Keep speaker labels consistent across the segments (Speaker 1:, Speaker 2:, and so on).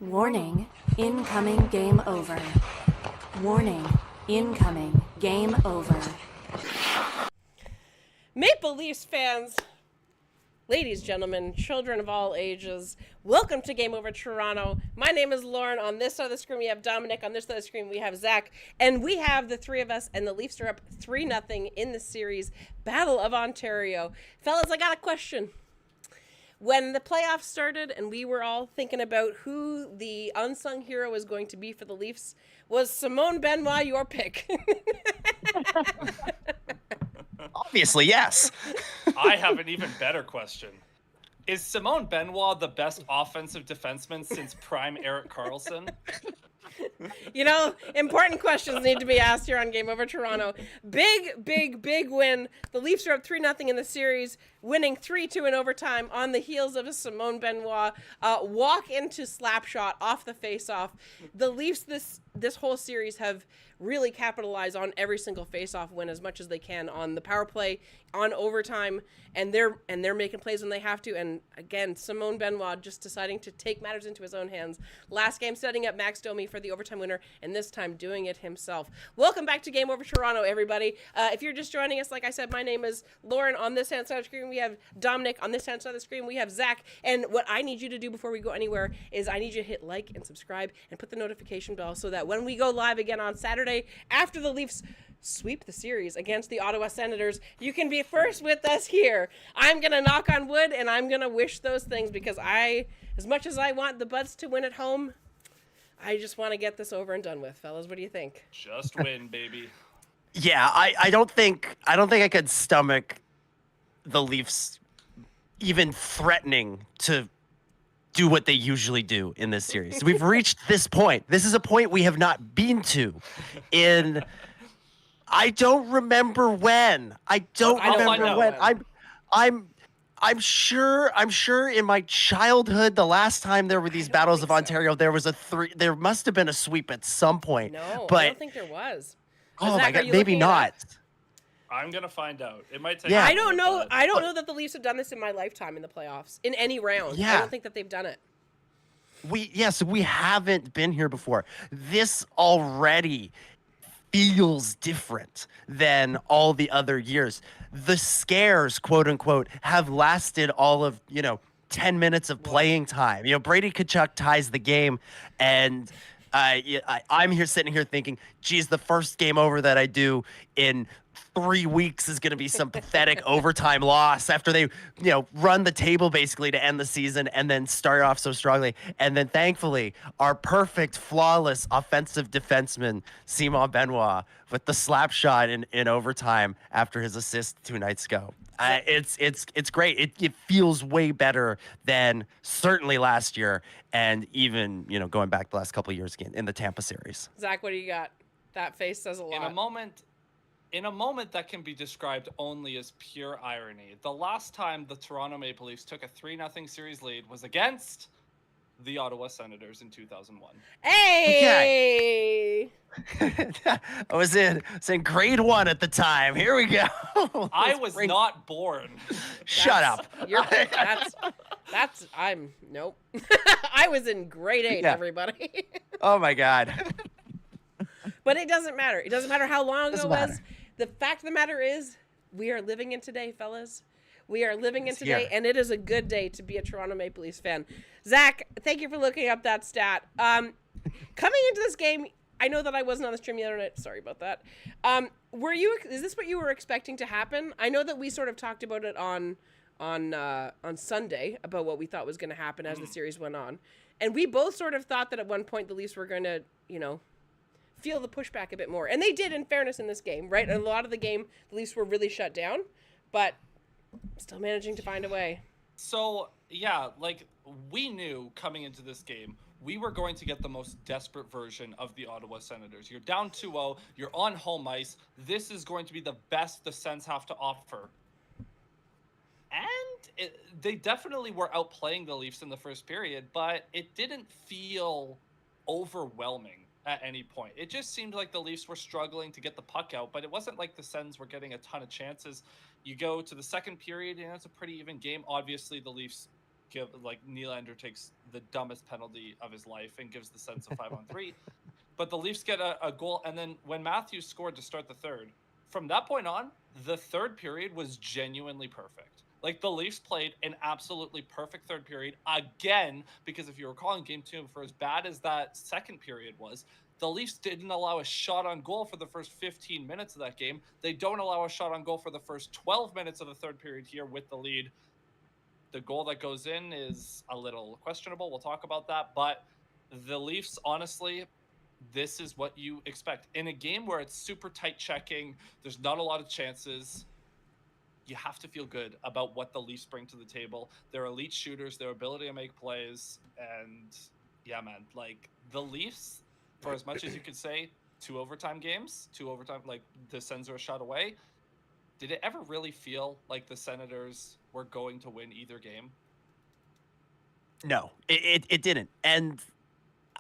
Speaker 1: Warning, incoming game over. Warning, incoming game over.
Speaker 2: Maple Leafs fans, ladies, gentlemen, children of all ages, welcome to Game Over Toronto. My name is Lauren. On this side of the screen, we have Dominic. On this side of the screen, we have Zach. And we have the three of us, and the Leafs are up 3-0 in the series. Battle of Ontario. Fellas, I got a question. When the playoffs started and we were all thinking about who the unsung hero was going to be for the Leafs, was Simone Benoit your pick?
Speaker 3: Obviously, yes.
Speaker 4: I have an even better question. Is Simone Benoit the best offensive defenseman since prime Erik Karlsson?
Speaker 2: You know, important questions need to be asked here on Game Over Toronto. Big win. The Leafs are up 3-0 in the series, winning 3-2 in overtime on the heels of a Simone Benoit walk into slap shot off the face-off. The Leafs this whole series have really capitalized on every single face-off win as much as they can on the power play, on overtime, and they're making plays when they have to. And again, Simone Benoit just deciding to take matters into his own hands. Last game setting up Max Domi for the overtime winner, and this time doing it himself. Welcome back to Game Over Toronto, everybody. If you're just joining us, like I said, my name is Lauren. On this hand side of the screen, we have Dominic. On this hand side of the screen, we have Zach. And what I need you to do before we go anywhere is I need you to hit like and subscribe and put the notification bell so that when we go live again on Saturday after the Leafs sweep the series against the Ottawa Senators, you can be first with us here. I'm going to knock on wood and I'm going to wish those things because as much as I want the Buds to win at home, I just want to get this over and done with. Fellas, what do you think?
Speaker 4: Just win, baby.
Speaker 3: Yeah, I don't think I could stomach the Leafs even threatening to do what they usually do in this series. We've reached this point. This is a point we have not been to in I don't remember when. I don't remember when. I'm sure in my childhood, the last time there were these battles of Ontario, there must have been a sweep at some point.
Speaker 2: No,
Speaker 3: but
Speaker 2: I don't think there was.
Speaker 3: Oh
Speaker 2: Zach,
Speaker 3: my God, maybe not.
Speaker 4: I'm gonna find out. It might take.
Speaker 3: Yeah.
Speaker 2: I don't know. I don't know that the Leafs have done this in my lifetime in the playoffs in any round.
Speaker 3: Yeah.
Speaker 2: I don't think that they've done it.
Speaker 3: So we haven't been here before. This already feels different than all the other years. The scares, quote unquote, have lasted all of, 10 minutes of playing time. Brady Tkachuk ties the game, and I'm sitting here thinking, geez, the first game over that I do in 3 weeks is going to be some pathetic overtime loss after they, run the table basically to end the season and then start off so strongly. And then thankfully, our perfect, flawless offensive defenseman, Simon Benoit, with the slap shot in overtime after his assist 2 nights ago. It's great. It feels way better than certainly last year and even, going back the last couple of years again in the Tampa series.
Speaker 2: Zach, what do you got? That face says a lot.
Speaker 4: In a moment that can be described only as pure irony, the last time the Toronto Maple Leafs took a 3-0 series lead was against the Ottawa Senators in 2001.
Speaker 2: Hey!
Speaker 3: Okay. I was in grade 1 at the time. Here we go.
Speaker 4: I was not born.
Speaker 3: Shut up.
Speaker 2: Nope. I was in grade 8, everybody.
Speaker 3: Oh my God.
Speaker 2: But it doesn't matter. It doesn't matter how long ago it was.
Speaker 3: Matter.
Speaker 2: The fact of the matter is, we are living in today, fellas. We are living in today,
Speaker 3: here.
Speaker 2: and it is a good day to be a Toronto Maple Leafs fan. Zach, thank you for looking up that stat. Coming into this game, I know that I wasn't on the stream the other night. Sorry about that. Is this what you were expecting to happen? I know that we sort of talked about it on Sunday about what we thought was going to happen as the series went on, and we both sort of thought that at one point the Leafs were going to, feel the pushback a bit more. And they did, in fairness, in this game, right? A lot of the game, the Leafs were really shut down, but still managing to find a way.
Speaker 4: So, yeah, we knew coming into this game, we were going to get the most desperate version of the Ottawa Senators. You're down 2-0, you're on home ice. This is going to be the best the Sens have to offer. And they definitely were outplaying the Leafs in the first period, but it didn't feel overwhelming at any point. It just seemed like the Leafs were struggling to get the puck out, but it wasn't like the Sens were getting a ton of chances. You go to the second period, and it's a pretty even game. Obviously, the Leafs Nylander takes the dumbest penalty of his life and gives the Sens a 5-on-3. But the Leafs get a goal, and then when Matthews scored to start the third, from that point on, the third period was genuinely perfect. Like, the Leafs played an absolutely perfect third period again, because if you recall in Game 2, for as bad as that second period was, the Leafs didn't allow a shot on goal for the first 15 minutes of that game. They don't allow a shot on goal for the first 12 minutes of the third period here with the lead. The goal that goes in is a little questionable. We'll talk about that. But the Leafs, honestly, this is what you expect. In a game where it's super tight checking, there's not a lot of chances, you have to feel good about what the Leafs bring to the table. They're elite shooters, their ability to make plays. And yeah, man, like the Leafs, for as much as you could say, 2 overtime games, like the Sens are a shot away. Did it ever really feel like the Senators were going to win either game?
Speaker 3: No, it didn't. And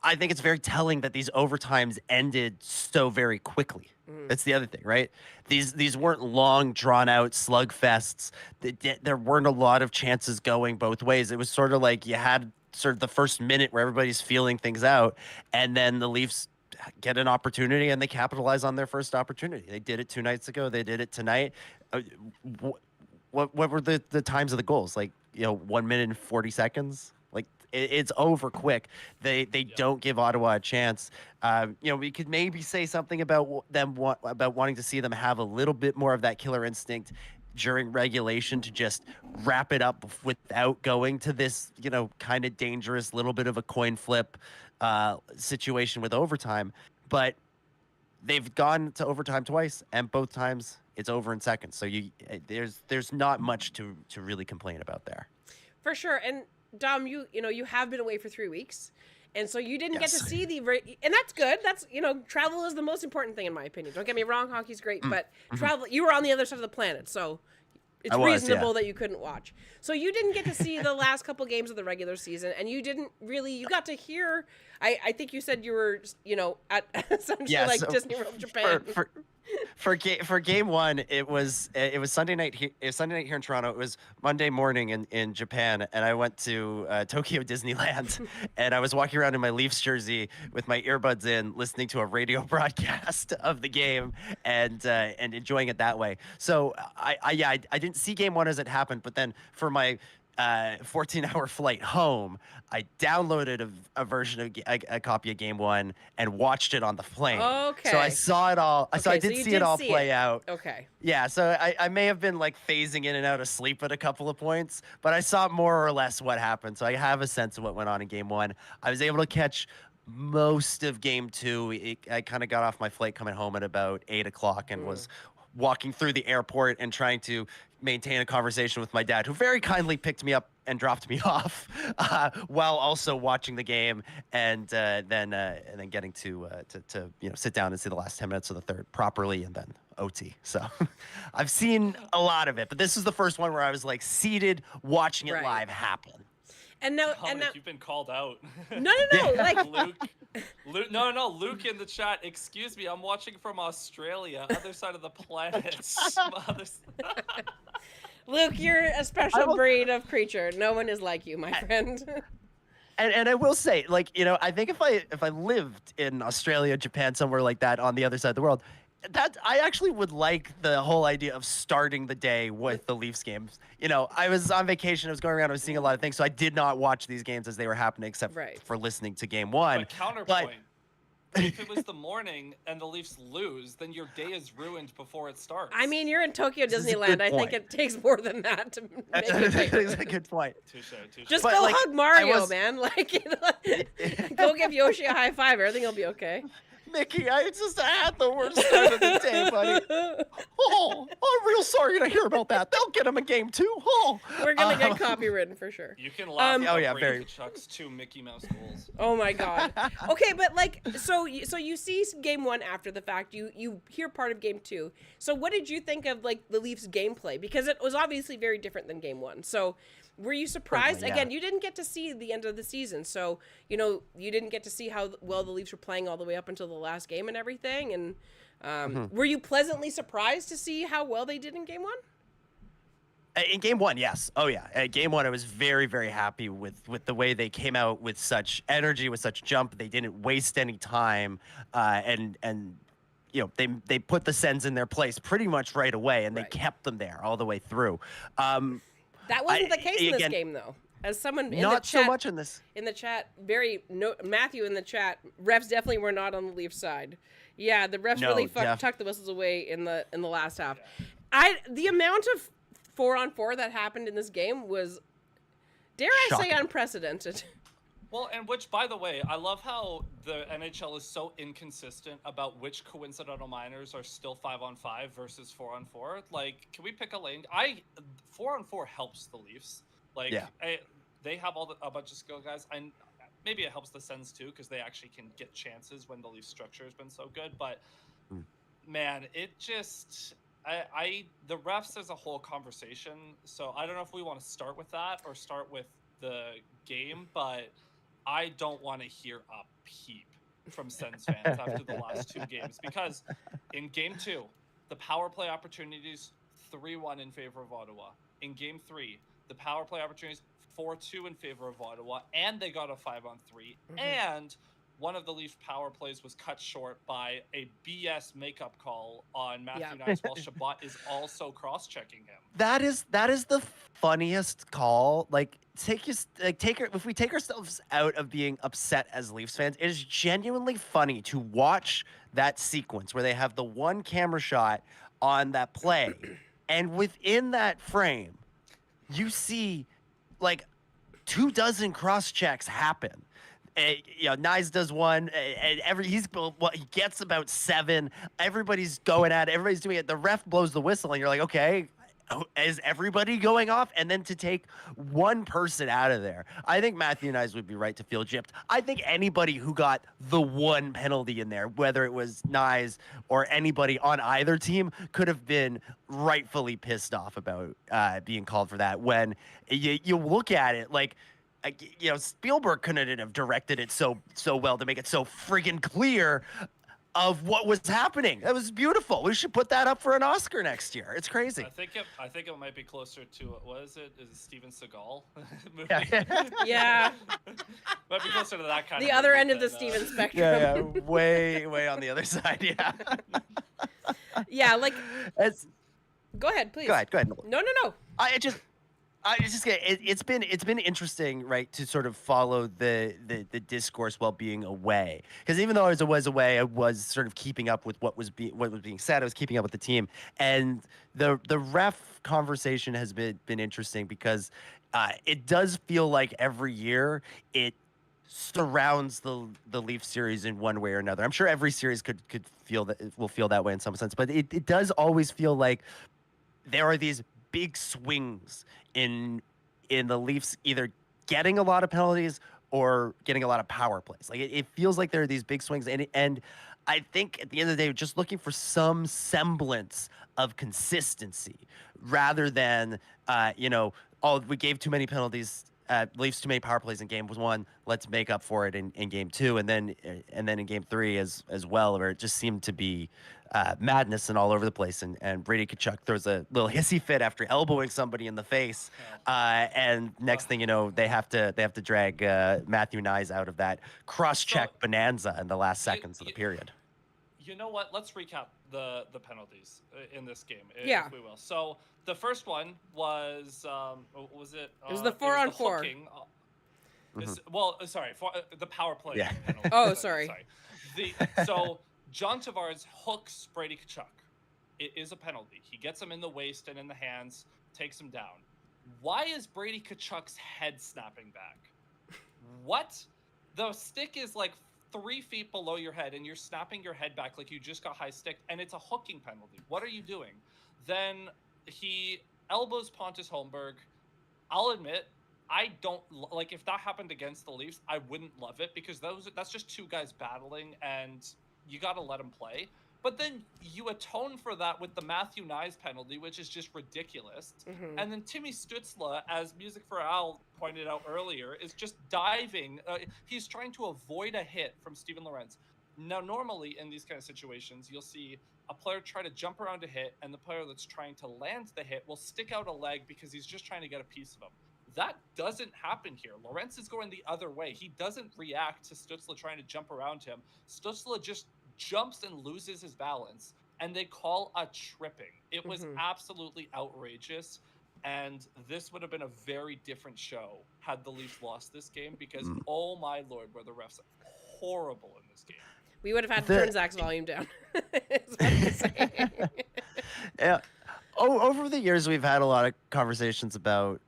Speaker 3: I think it's very telling that these overtimes ended so very quickly. That's the other thing, right? These weren't long, drawn-out slugfests. There weren't a lot of chances going both ways. It was sort of like you had sort of the first minute where everybody's feeling things out, and then the Leafs get an opportunity and they capitalize on their first opportunity. They did it 2 nights ago. They did it tonight. What were the times of the goals? Like, 1 minute and 40 seconds? Like, it's over quick. They don't give Ottawa a chance. We could maybe say something about about wanting to see them have a little bit more of that killer instinct during regulation to just wrap it up without going to this, kind of dangerous little bit of a coin flip situation with overtime. But they've gone to overtime twice, and both times it's over in seconds. So there's not much to really complain about there.
Speaker 2: For sure. And Dom, you have been away for 3 weeks. And so you didn't get to see and that's good. That's, travel is the most important thing in my opinion. Don't get me wrong, hockey's great, but travel, you were on the other side of the planet, so it's reasonable that you couldn't watch. So you didn't get to see the last couple games of the regular season, and you got to hear, I think you said you were, at essentially Disney World Japan.
Speaker 3: For game one, it was Sunday night here. Sunday night here in Toronto. It was Monday morning in Japan, and I went to Tokyo Disneyland, and I was walking around in my Leafs jersey with my earbuds in, listening to a radio broadcast of the game, and enjoying it that way. So I didn't see game one as it happened, but then for my 14-hour flight home, I downloaded a version of a copy of game one and watched it on the plane.
Speaker 2: Okay.
Speaker 3: So I saw it all. So I did see it all play out.
Speaker 2: Okay.
Speaker 3: Yeah. So I may have been like phasing in and out of sleep at a couple of points, but I saw more or less what happened. So I have a sense of what went on in game one. I was able to catch most of game two. I kind of got off my flight coming home at about 8 o'clock and was walking through the airport and trying to maintain a conversation with my dad, who very kindly picked me up and dropped me off while also watching the game, and then getting to sit down and see the last 10 minutes of the third properly, and then OT. So I've seen a lot of it, but this is the first one where I was like seated watching it live happen.
Speaker 2: And now,
Speaker 4: you've been called out.
Speaker 2: No, like
Speaker 4: Luke in the chat. Excuse me, I'm watching from Australia, other side of the planet.
Speaker 2: Luke, you're a special breed of creature. No one is like you, my friend.
Speaker 3: And I will say, like, I think if I lived in Australia, Japan, somewhere like that on the other side of the world, that I actually would like the whole idea of starting the day with the Leafs games. I was on vacation, I was going around, I was seeing a lot of things, so I did not watch these games as they were happening, except for listening to game one.
Speaker 4: But counterpoint, if it was the morning and the Leafs lose, then your day is ruined before it starts.
Speaker 2: I mean, you're in Tokyo Disneyland. I think it takes more than that to make it
Speaker 3: That is a good point.
Speaker 4: Touche.
Speaker 2: Just go hug Mario, man. Go give Yoshi a high five. Everything will be okay.
Speaker 3: Mickey, I just had the worst start of the day, buddy. Oh, I'm real sorry to hear about that. They'll get him a game too. Oh,
Speaker 2: we're gonna get copywritten for sure.
Speaker 4: You can laugh.
Speaker 3: Very.
Speaker 4: Chuck's 2 Mickey Mouse goals.
Speaker 2: Oh my God. Okay, but so you see game one after the fact. You hear part of game two. So what did you think of like the Leafs gameplay? Because it was obviously very different than game one. So were you surprised?
Speaker 3: Yeah.
Speaker 2: Again, you didn't get to see the end of the season. So, you didn't get to see how well the Leafs were playing all the way up until the last game and everything. And were you pleasantly surprised to see how well they did in game one?
Speaker 3: In game one, yes. Oh yeah. Game one, I was very, very happy with the way they came out with such energy, with such jump. They didn't waste any time, and they put the Sens in their place pretty much right away, and they
Speaker 2: Right.
Speaker 3: kept them there all the way through.
Speaker 2: That wasn't the case in this
Speaker 3: again,
Speaker 2: game, though. As someone in the
Speaker 3: not
Speaker 2: chat,
Speaker 3: so much in this.
Speaker 2: Matthew in the chat, refs definitely were not on the Leafs side. Yeah, the refs
Speaker 3: No,
Speaker 2: really tucked the whistles away in the last half. The amount of 4-on-4 that happened in this game was, dare I say,
Speaker 3: Shocking.
Speaker 2: unprecedented.
Speaker 4: Well, and which, by the way, I love how the NHL is so inconsistent about which coincidental minors are still 5-on-5 versus 4-on-4. Like, can we pick a lane? 4-on-4 helps the Leafs. Like,
Speaker 3: Yeah.
Speaker 4: they have a bunch of skill guys. And maybe it helps the Sens too, because they actually can get chances when the Leafs structure has been so good. But man, it just the refs is a whole conversation. So I don't know if we want to start with that or start with the game, but I don't want to hear a peep from Sens fans after the last two games, because in game 2, the power play opportunities 3-1 in favor of Ottawa. In game 3, the power play opportunities 4-2 in favor of Ottawa, and they got a 5-on-3, and one of the Leafs power plays was cut short by a BS makeup call on Matthew Knies while Shabbat is also cross-checking him.
Speaker 3: That is the funniest call. If we take ourselves out of being upset as Leafs fans, it is genuinely funny to watch that sequence where they have the one camera shot on that play, and within that frame, you see like 24 cross checks happen. Knies does one, and he gets about 7. Everybody's going at it. Everybody's doing it. The ref blows the whistle, and you're like, okay, is everybody going off? And then to take one person out of there, I think Matthew Knies would be right to feel gypped. I think anybody who got the one penalty in there, whether it was Knies or anybody on either team, could have been rightfully pissed off about being called for that. When you look at it, like, Spielberg couldn't have directed it so well to make it so friggin' clear of what was happening. That was beautiful. We should put that up for an Oscar next year. It's crazy.
Speaker 4: I think it might be closer to, what is it? Is it Steven Seagal movie?
Speaker 2: Yeah.
Speaker 4: Might be closer to that kind of
Speaker 2: The other
Speaker 4: movie
Speaker 2: end of the
Speaker 4: than,
Speaker 2: Steven spectrum.
Speaker 3: Yeah, way on the other side. Yeah.
Speaker 2: Yeah, like. Go ahead, please.
Speaker 3: Go ahead.
Speaker 2: No.
Speaker 3: It's been interesting, right, to sort of follow the discourse while being away. Because even though I was away, I was sort of keeping up with what was being said. I was keeping up with the team, and the ref conversation has been interesting because it does feel like every year it surrounds the Leaf series in one way or another. I'm sure every series will feel that way in some sense, but it does always feel like there are these big swings in the Leafs either getting a lot of penalties or getting a lot of power plays. Like it feels like there are these big swings, and I think at the end of the day, just looking for some semblance of consistency rather than we gave too many penalties. Leafs too many power plays in game 1. Let's make up for it in game 2, and then in game 3 as well, where it just seemed to be madness and all over the place. And Brady Tkachuk throws a little hissy fit after elbowing somebody in the face, and next thing you know, they have to drag Matthew Knies out of that cross-check bonanza in the last seconds of the period.
Speaker 4: You know what? Let's recap the penalties in this game,
Speaker 2: if
Speaker 4: we will. So the first one was was it?
Speaker 2: It was the 4-on-4.
Speaker 4: The power play.
Speaker 3: Yeah.
Speaker 4: Penalty.
Speaker 2: Oh, sorry.
Speaker 4: So John Tavares hooks Brady Tkachuk. It is a penalty. He gets him in the waist and in the hands, takes him down. Why is Brady Tkachuk's head snapping back? What? The stick is like 3 feet below your head, and you're snapping your head back like you just got high sticked, and it's a hooking penalty. What are you doing? Then he elbows Pontus Holmberg. I'll admit, I don't like if that happened against the Leafs, I wouldn't love it because that's just 2 guys battling, and you got to let them play. But then you atone for that with the Matthew Knies penalty, which is just ridiculous. Mm-hmm. And then Timmy Stützle, as Music for Al pointed out earlier, is just diving. He's trying to avoid a hit from Steven Lorentz. Now, normally in these kind of situations, you'll see a player try to jump around a hit, and the player that's trying to land the hit will stick out a leg because he's just trying to get a piece of him. That doesn't happen here. Lorentz is going the other way. He doesn't react to Stützle trying to jump around him. Stützle just jumps and loses his balance, and they call a tripping. It was absolutely outrageous, and this would have been a very different show had the Leafs lost this game, because oh my lord, were the refs horrible in this game.
Speaker 2: We would have had to turn Zach's volume down. Is what I'm saying.
Speaker 3: Yeah. Over the years, we've had a lot of conversations about,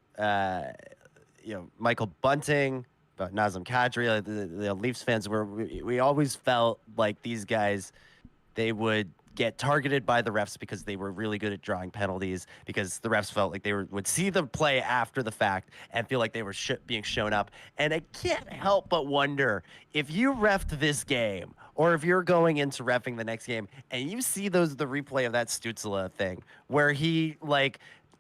Speaker 3: Michael Bunting, about Nazem Kadri. Like the Leafs fans we always felt like these guys, they would get targeted by the refs because they were really good at drawing penalties, because the refs felt like they would see the play after the fact and feel like they were being shown up. And I can't help but wonder, if you refed this game, or if you're going into reffing the next game and you see the replay of that Stützle thing where he,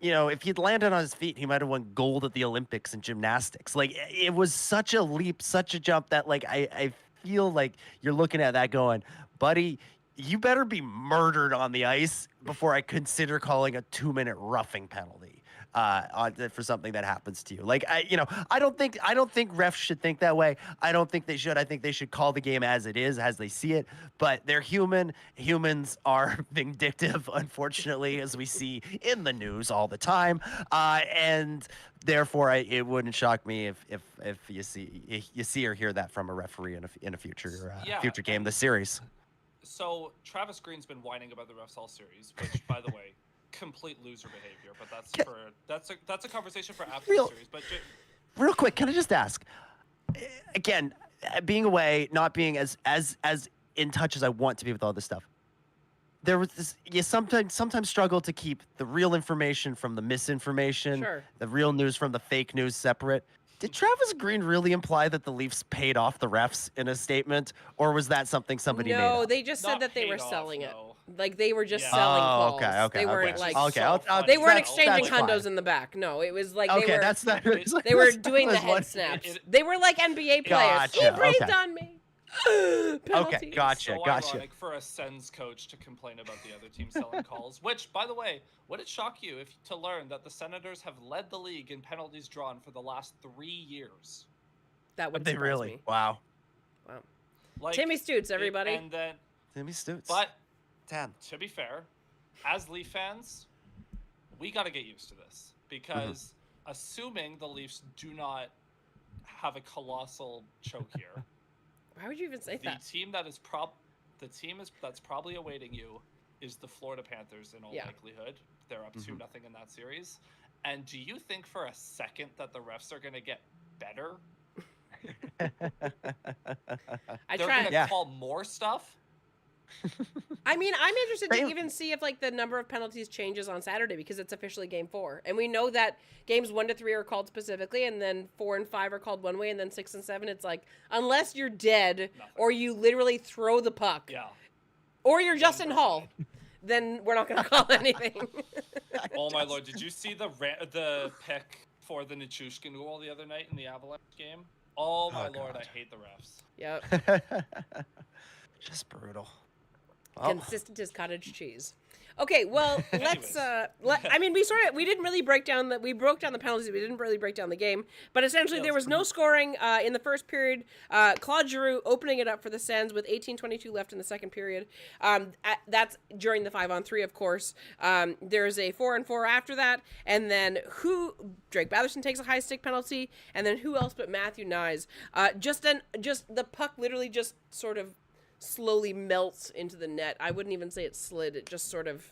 Speaker 3: if he'd landed on his feet, he might have won gold at the Olympics in gymnastics. Like, it was such a leap, such a jump that, I feel like you're looking at that going, buddy, you better be murdered on the ice before I consider calling a 2-minute roughing penalty for something that happens to you. I don't think refs should think that way. I don't think they should. I think they should call the game as it is, as they see it. But they're human. Humans are vindictive, unfortunately, as we see in the news all the time. And therefore, it wouldn't shock me if you see or hear that from a referee in a future game, the series.
Speaker 4: So Travis Green's been whining about the refs all series, which, by the way, complete loser behavior. But that's a conversation for after the series. But
Speaker 3: real quick, can I just ask? Again, being away, not being as in touch as I want to be with all this stuff. There was this. You sometimes struggle to keep the real information from the misinformation, the real news from the fake news separate. Did Travis Green really imply that the Leafs paid off the refs in a statement, or was that something somebody made up?
Speaker 2: No, they just said that they were selling it. Like, they were just selling calls.
Speaker 3: Okay.
Speaker 2: They weren't
Speaker 3: they
Speaker 2: weren't exchanging hundos in the back. No, it was like they were doing the head snaps. They were like NBA players. He breathed on me.
Speaker 3: Okay, gotcha.
Speaker 4: Ironic for a Sens coach to complain about the other team selling calls. Which, by the way, would it shock you to learn that the Senators have led the league in penalties drawn for the last 3 years?
Speaker 2: That would
Speaker 3: surprise me. Really? Wow.
Speaker 2: Timmy Stutz, everybody.
Speaker 4: And then
Speaker 3: Timmy Stutz.
Speaker 4: But
Speaker 3: 10.
Speaker 4: To be fair, as Leaf fans, we got to get used to this, because assuming the Leafs do not have a colossal choke here.
Speaker 2: Why would you even say that?
Speaker 4: The team that's probably awaiting you is the Florida Panthers in all likelihood. They're up 2-0 in that series. And do you think for a second that the refs are going to get better? They're going to call more stuff?
Speaker 2: I mean, I'm interested to even see if the number of penalties changes on Saturday, because it's officially game 4, and we know that games 1 to 3 are called specifically, and then 4 and 5 are called one way, and then 6 and 7 it's unless you're dead or you literally throw the puck, or you're Justin Hall, then we're not going to call anything.
Speaker 4: Oh my lord! Did you see the pick for the Nichushkin goal the other night in the Avalanche game? Oh my lord! I hate the refs.
Speaker 2: Yep.
Speaker 3: Just brutal.
Speaker 2: Consistent as cottage cheese. Okay, well, let's. We didn't really break down we broke down the penalties. We didn't really break down the game, but essentially there was no scoring in the first period. Claude Giroux opening it up for the Sens with 18:22 left in the second period. That's during the 5-on-3, of course. There's a 4-on-4 after that, and then Drake Batherson takes a high stick penalty, and then who else but Matthew Nyes? Just the puck literally just sort of slowly melts into the net. I wouldn't even say it slid. It just sort of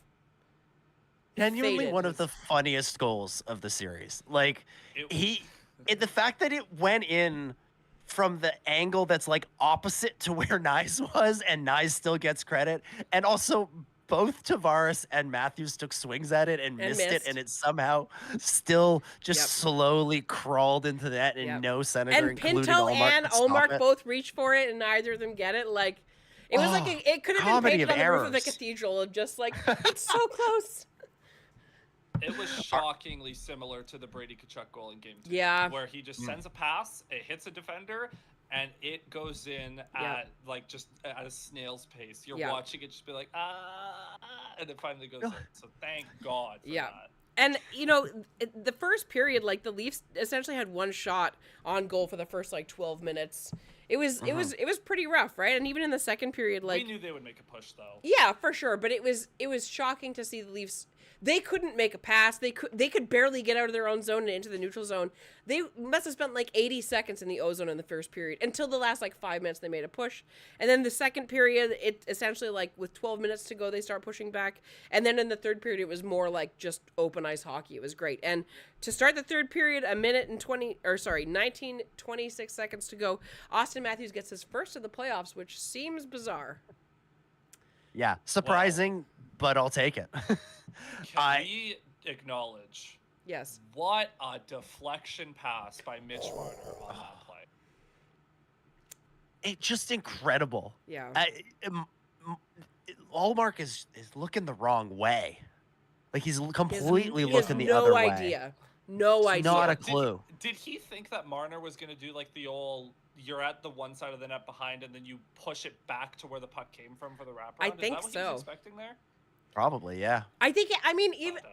Speaker 3: genuinely
Speaker 2: faded.
Speaker 3: One of the funniest goals of the series. The fact that it went in from the angle that's opposite to where Nyes was, and Nyes still gets credit, and also both Tavares and Matthews took swings at it and missed it, and it somehow still just slowly crawled into the net, and no Senator,
Speaker 2: and Pinto and Olmark both reach for it, and neither of them get it. It was it could have been painted on the roof of the cathedral of just it's so close.
Speaker 4: It was shockingly similar to the Brady Tkachuk goal in Game 2.
Speaker 2: Yeah.
Speaker 4: Where he just sends a pass, it hits a defender, and it goes in at like just at a snail's pace. You're watching it just be like, and it finally goes in. So thank God for that.
Speaker 2: And, the first period, like, the Leafs essentially had one shot on goal for the first, like, 12 minutes. It was pretty rough, right? And even in the second period, like...
Speaker 4: We knew they would make a push, though.
Speaker 2: Yeah, for sure. But it was shocking to see the Leafs... They couldn't make a pass. They could barely get out of their own zone and into the neutral zone. They must have spent like 80 seconds in the O zone in the first period until the last like 5 minutes they made a push. And then the second period, it essentially like with 12 minutes to go, they start pushing back. And then in the third period, it was more like just open ice hockey. It was great. And to start the third period, 19:26 seconds to go, Austin Matthews gets his first of the playoffs, which seems bizarre.
Speaker 3: Yeah, surprising, but I'll take it.
Speaker 4: Can we acknowledge?
Speaker 2: Yes.
Speaker 4: What a deflection pass by Mitch Marner on that play.
Speaker 3: It's just incredible.
Speaker 2: Yeah.
Speaker 3: Allmark is looking the wrong way. Like he's completely looking the other way.
Speaker 2: No idea.
Speaker 3: Not a clue.
Speaker 4: Did he think that Marner was going to do like the old, you're at the one side of the net behind and then you push it back to where the puck came from for the wraparound?
Speaker 2: I think
Speaker 4: Is that what
Speaker 2: so.
Speaker 4: he was expecting there?
Speaker 3: Probably, yeah.
Speaker 2: I think,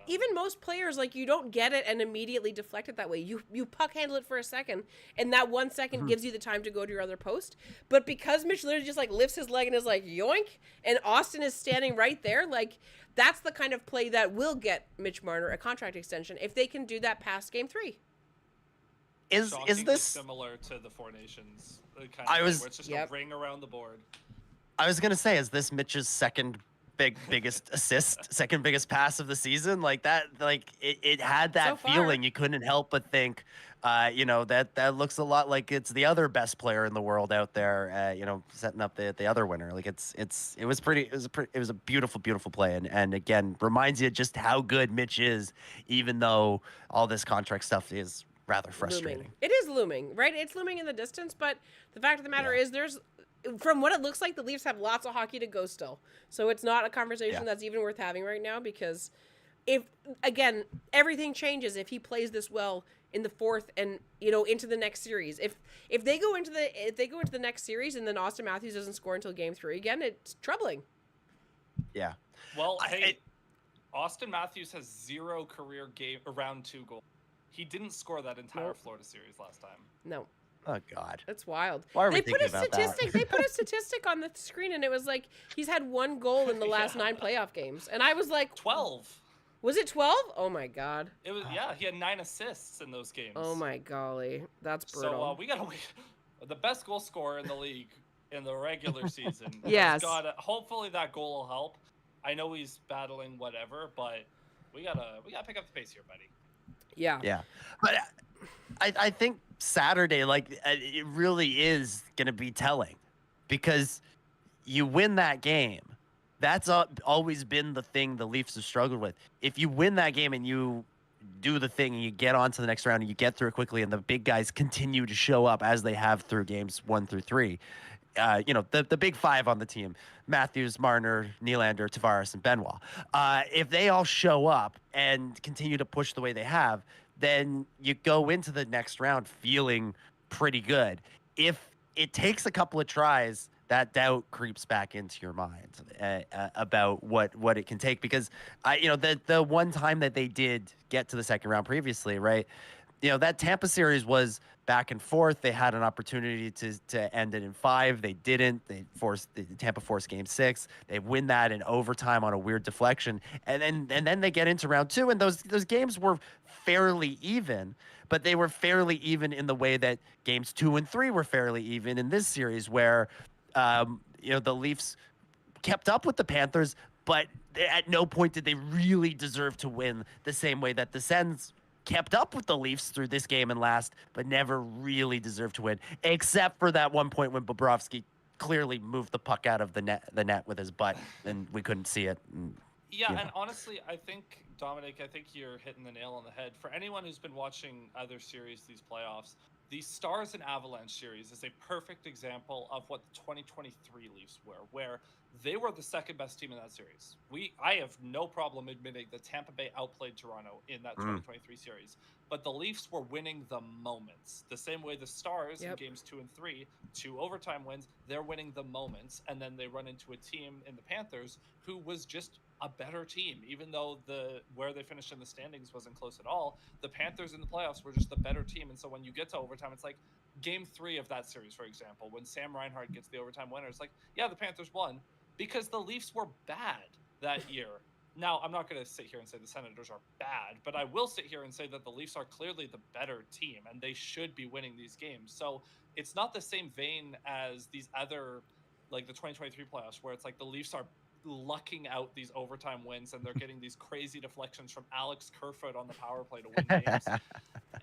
Speaker 2: even most players, like, you don't get it and immediately deflect it that way. You puck handle it for a second, and that 1 second gives you the time to go to your other post. But because Mitch literally just, like, lifts his leg and is like, yoink, and Austin is standing right there, like, that's the kind of play that will get Mitch Marner a contract extension if they can do that past Game 3.
Speaker 3: Is this
Speaker 4: similar to the Four Nations kind of
Speaker 3: where
Speaker 4: it's just a ring around the board?
Speaker 3: I was gonna say, is this Mitch's second biggest assist, second biggest pass of the season? Like that, like it had that feeling. You couldn't help but think, that looks a lot like it's the other best player in the world out there, setting up the other winner. Like it was a beautiful play, and again reminds you just how good Mitch is, even though all this contract stuff is rather frustrating.
Speaker 2: Looming. It is looming, right? It's looming in the distance, but the fact of the matter is from what it looks like, the Leafs have lots of hockey to go still. So it's not a conversation that's even worth having right now, because everything changes if he plays this well in the fourth and, into the next series. If they go into the next series and then Austin Matthews doesn't score until Game 3 again, it's troubling.
Speaker 4: Yeah. Well, Austin Matthews has 0 career round 2 goals. He didn't score that entire Florida series last time.
Speaker 2: No.
Speaker 3: Oh God,
Speaker 2: that's wild.
Speaker 3: Why are we thinking about that?
Speaker 2: They put a statistic on the screen, and it was like he's had 1 goal in the last 9 playoff games, and I was like,
Speaker 4: 12.
Speaker 2: Was it 12? Oh my God.
Speaker 4: It was. Yeah, he had 9 assists in those games.
Speaker 2: Oh my golly, that's brutal.
Speaker 4: So we gotta wait. The best goal scorer in the league in the regular season.
Speaker 2: Yes.
Speaker 4: Hopefully that goal will help. I know he's battling whatever, but we gotta pick up the pace here, buddy.
Speaker 2: Yeah.
Speaker 3: Yeah, but I think Saturday, it really is going to be telling, because you win that game. That's always been the thing the Leafs have struggled with. If you win that game and you do the thing and you get on to the next round and you get through it quickly and the big guys continue to show up as they have through games 1 through 3, the big 5 on the team, Matthews, Marner, Nylander, Tavares, and Benoit, if they all show up and continue to push the way they have, then you go into the next round feeling pretty good. If it takes a couple of tries, that doubt creeps back into your mind about what it can take, because the one time that they did get to the second round previously, right? That Tampa series was back and forth. They had an opportunity to end it in 5. They didn't. Tampa forced Game 6. They win that in overtime on a weird deflection, and then they get into round 2, and those games were fairly even, but they were fairly even in the way that games 2 and 3 were fairly even in this series, where the Leafs kept up with the Panthers, but at no point did they really deserve to win the same way that the Sens kept up with the Leafs through this game and last, but never really deserved to win, except for that one point when Bobrovsky clearly moved the puck out of the net with his butt, and we couldn't see it.
Speaker 4: And honestly, I think, Dominic, you're hitting the nail on the head. For anyone who's been watching other series these playoffs, the Stars and Avalanche series is a perfect example of what the 2023 Leafs were, where they were the second best team in that series. I have no problem admitting that Tampa Bay outplayed Toronto in that 2023 series, but the Leafs were winning the moments. The same way the Stars in games 2 and 3, 2 overtime wins, they're winning the moments, and then they run into a team in the Panthers who was just a better team, even though where they finished in the standings wasn't close at all. The Panthers in the playoffs were just the better team, and so when you get to overtime, it's like game 3 of that series, for example, when Sam Reinhart gets the overtime winner, it's like, yeah, the Panthers won because the Leafs were bad that year. Now, I'm not going to sit here and say the Senators are bad, but I will sit here and say that the Leafs are clearly the better team, and they should be winning these games. So it's not the same vein as these other, like the 2023 playoffs, where it's like the Leafs are lucking out these overtime wins and they're getting these crazy deflections from Alex Kerfoot on the power play to win games.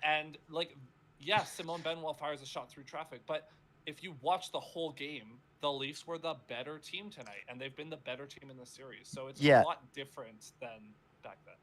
Speaker 4: And like, yeah, Simone Benoit fires a shot through traffic, but if you watch the whole game, the Leafs were the better team tonight, and they've been the better team in the series. So it's a lot different than back then.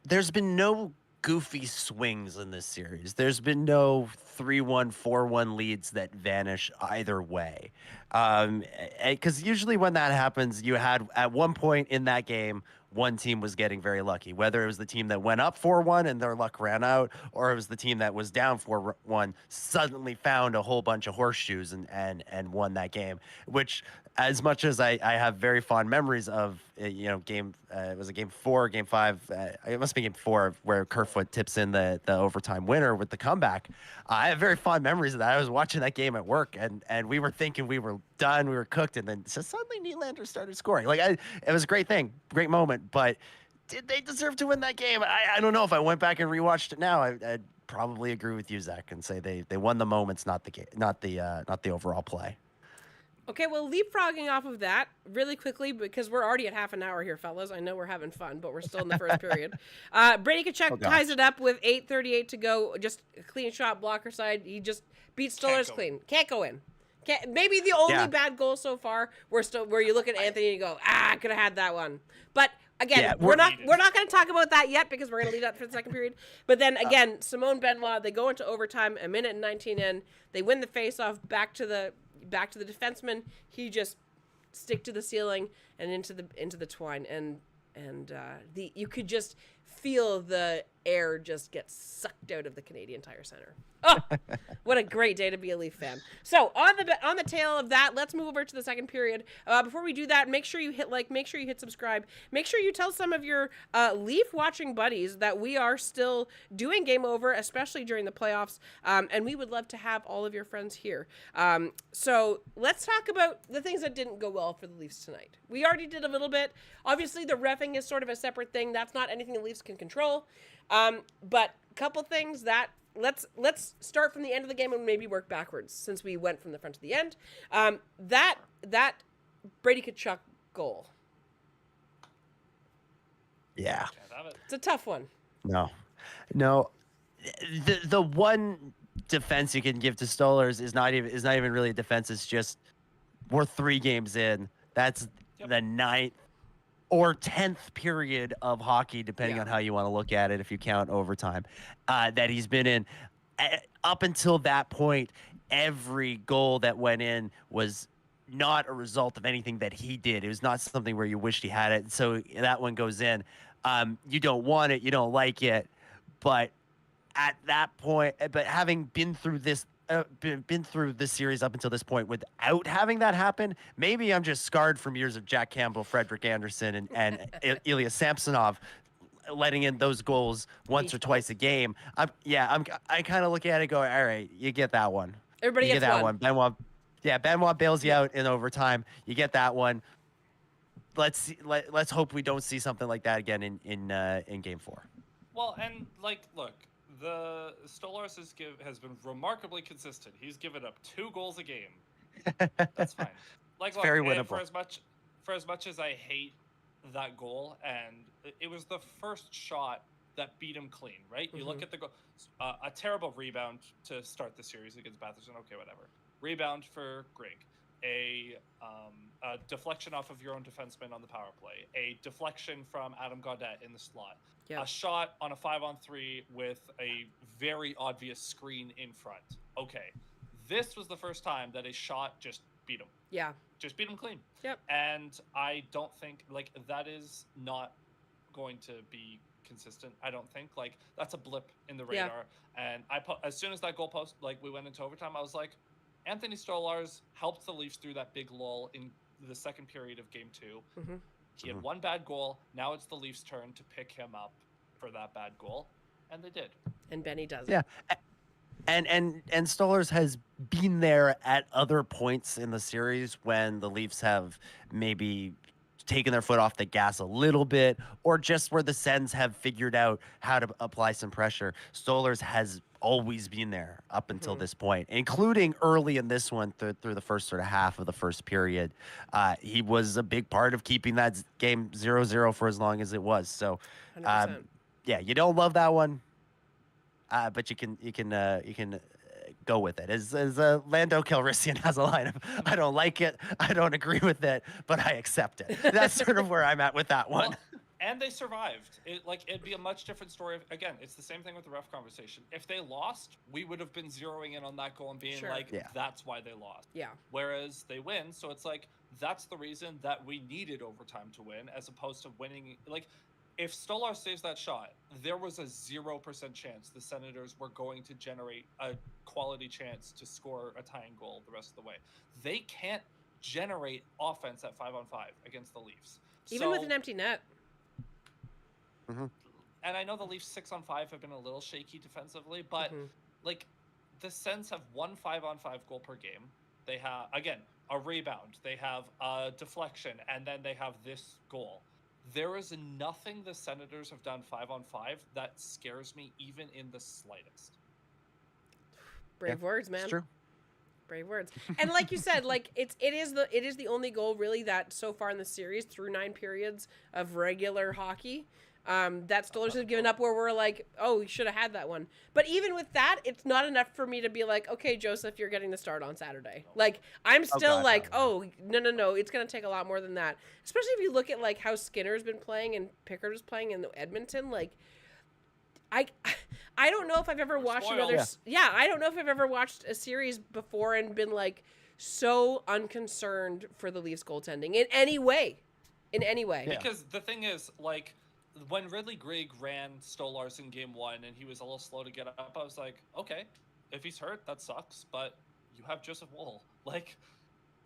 Speaker 3: There's been no goofy swings in this series. There's been no 3-1, 4-1 leads that vanish either way. Because usually when that happens, you had at one point in that game, one team was getting very lucky, whether it was the team that went up 4-1 and their luck ran out, or it was the team that was down 4-1, suddenly found a whole bunch of horseshoes and won that game, which as much as I have very fond memories of, game, was it game 4, game 5? It must be game 4 where Kerfoot tips in the overtime winner with the comeback. I have very fond memories of that. I was watching that game at work, and we were thinking we were done, we were cooked, and then suddenly Nylander started scoring. It was a great thing, great moment, but did they deserve to win that game? I don't know. If I went back and rewatched it now, I'd probably agree with you, Zach, and say they won the moments, not the game, not the overall play.
Speaker 2: Okay, well, leapfrogging off of that really quickly, because we're already at half an hour here, fellas. I know we're having fun, but we're still in the first period. Brady Tkachuk ties it up with 8:38 to go. Just a clean shot, blocker side. He just beats Stolarz clean. Can't go in. Maybe the only bad goal so far where you look at Anthony and you go, I could have had that one. But again, we're not going to talk about that yet because we're going to leave that for the second period. But then again, Simone Benoit, they go into overtime, a minute and 19 in. They win the faceoff back to the defenseman. He just stick to the ceiling and into the twine, and you could just feel the air just get sucked out of the Canadian Tire Center. Oh, what a great day to be a Leaf fan. So on the tail of that, let's move over to the second period. Before we do that, make sure you hit like, make sure you hit subscribe. Make sure you tell some of your Leaf watching buddies that we are still doing Game Over, especially during the playoffs. And we would love to have all of your friends here. So let's talk about the things that didn't go well for the Leafs tonight. We already did a little bit. Obviously, the reffing is sort of a separate thing. That's not anything the Leafs can control. But a couple things that let's start from the end of the game and maybe work backwards since we went from the front to the end. That Brady Tkachuk goal.
Speaker 3: Yeah,
Speaker 2: it's a tough one.
Speaker 3: No. The one defense you can give to Stolarz is not even really a defense. It's just we're 3 games in. That's the 9th or 10th period of hockey, depending on how you want to look at it, if you count overtime, that he's been in. Up until that point, every goal that went in was not a result of anything that he did. It was not something where you wished he had it. So that one goes in. You don't want it. You don't like it. But at that point, having been through this, been through this series up until this point without having that happen, maybe I'm just scarred from years of Jack Campbell, Frederick Anderson, and Ilya Samsonov letting in those goals once or twice a game. I kind of look at it and go, all right, you get that one.
Speaker 2: Everybody
Speaker 3: you
Speaker 2: gets
Speaker 3: get that one. Benoit bails you out in overtime. You get that one. Let's hope we don't see something like that again in Game 4.
Speaker 4: Well, and look, the Stolarz has been remarkably consistent. He's given up 2 goals a game. That's fine. Look,
Speaker 3: very winnable.
Speaker 4: For as much as I hate that goal, and it was the first shot that beat him clean, right? You look at the goal, a terrible rebound to start the series against Batherson. Okay, whatever. Rebound for Greg. A deflection off of your own defenseman on the power play. A deflection from Adam Gaudette in the slot. A shot on a 5-on-3 with a very obvious screen in front. okay, this was the first time that a shot just beat him.
Speaker 2: Yeah.
Speaker 4: Just beat him clean.
Speaker 2: Yep.
Speaker 4: And I don't think, like, that is not going to be consistent. I don't think. Like, that's a blip in the radar. And as soon as that goal post, like, we went into overtime, I was like, Anthony Stolarz helped the Leafs through that big lull in the second period of Game 2.
Speaker 2: Mm-hmm.
Speaker 4: He had one bad goal. Now it's the Leafs' turn to pick him up for that bad goal. And they did.
Speaker 2: And Benny does.
Speaker 3: Yeah. And Stolarz has been there at other points in the series when the Leafs have maybe taken their foot off the gas a little bit, or just where the Sens have figured out how to apply some pressure. Stolarz has always been there up until this point, including early in this one through the first sort of half of the first period. He was a big part of keeping that game 0-0 for as long as it was. So, yeah, you don't love that one. But you can go with it. As Lando Calrissian has a line of, I don't like it, I don't agree with it, but I accept it. That's sort of where I'm at with that one.
Speaker 4: Well, and they survived. It'd be a much different story. Again, it's the same thing with the ref conversation. If they lost, we would have been zeroing in on that goal and being that's why they lost.
Speaker 2: Yeah.
Speaker 4: Whereas they win, so it's like, that's the reason that we needed overtime to win, as opposed to winning. Like, if Stolarz saves that shot, there was a 0% chance the Senators were going to generate a quality chance to score a tying goal the rest of the way. They can't generate offense at 5-on-5 against the Leafs.
Speaker 2: Even with an empty net.
Speaker 3: Mm-hmm.
Speaker 4: And I know the Leafs 6-on-5 have been a little shaky defensively, but like, the Sens have one 5-on-5 goal per game. They have, again, a rebound. They have a deflection, and then they have this goal. There is nothing the Senators have done 5-on-5 that scares me even in the slightest.
Speaker 2: Brave words, man.
Speaker 3: It's true.
Speaker 2: Brave words. And like you said, like it is the only goal really that so far in the series through 9 periods of regular hockey that Stolarz has given up, where we're like, oh, we should have had that one. But even with that, it's not enough for me to be like, okay, Joseph, you're getting the start on Saturday. Like, I'm still no, it's going to take a lot more than that. Especially if you look at like how Skinner's been playing and Pickard was playing in Edmonton. Like, I don't know if I've ever watched another. Yeah, I don't know if I've ever watched a series before and been like so unconcerned for the Leafs goaltending in any way.
Speaker 4: Because the thing is, like, when Ridley Greig ran Stolarz in Game 1 and he was a little slow to get up, I was like, okay, if he's hurt, that sucks, but you have Joseph Woll. Like,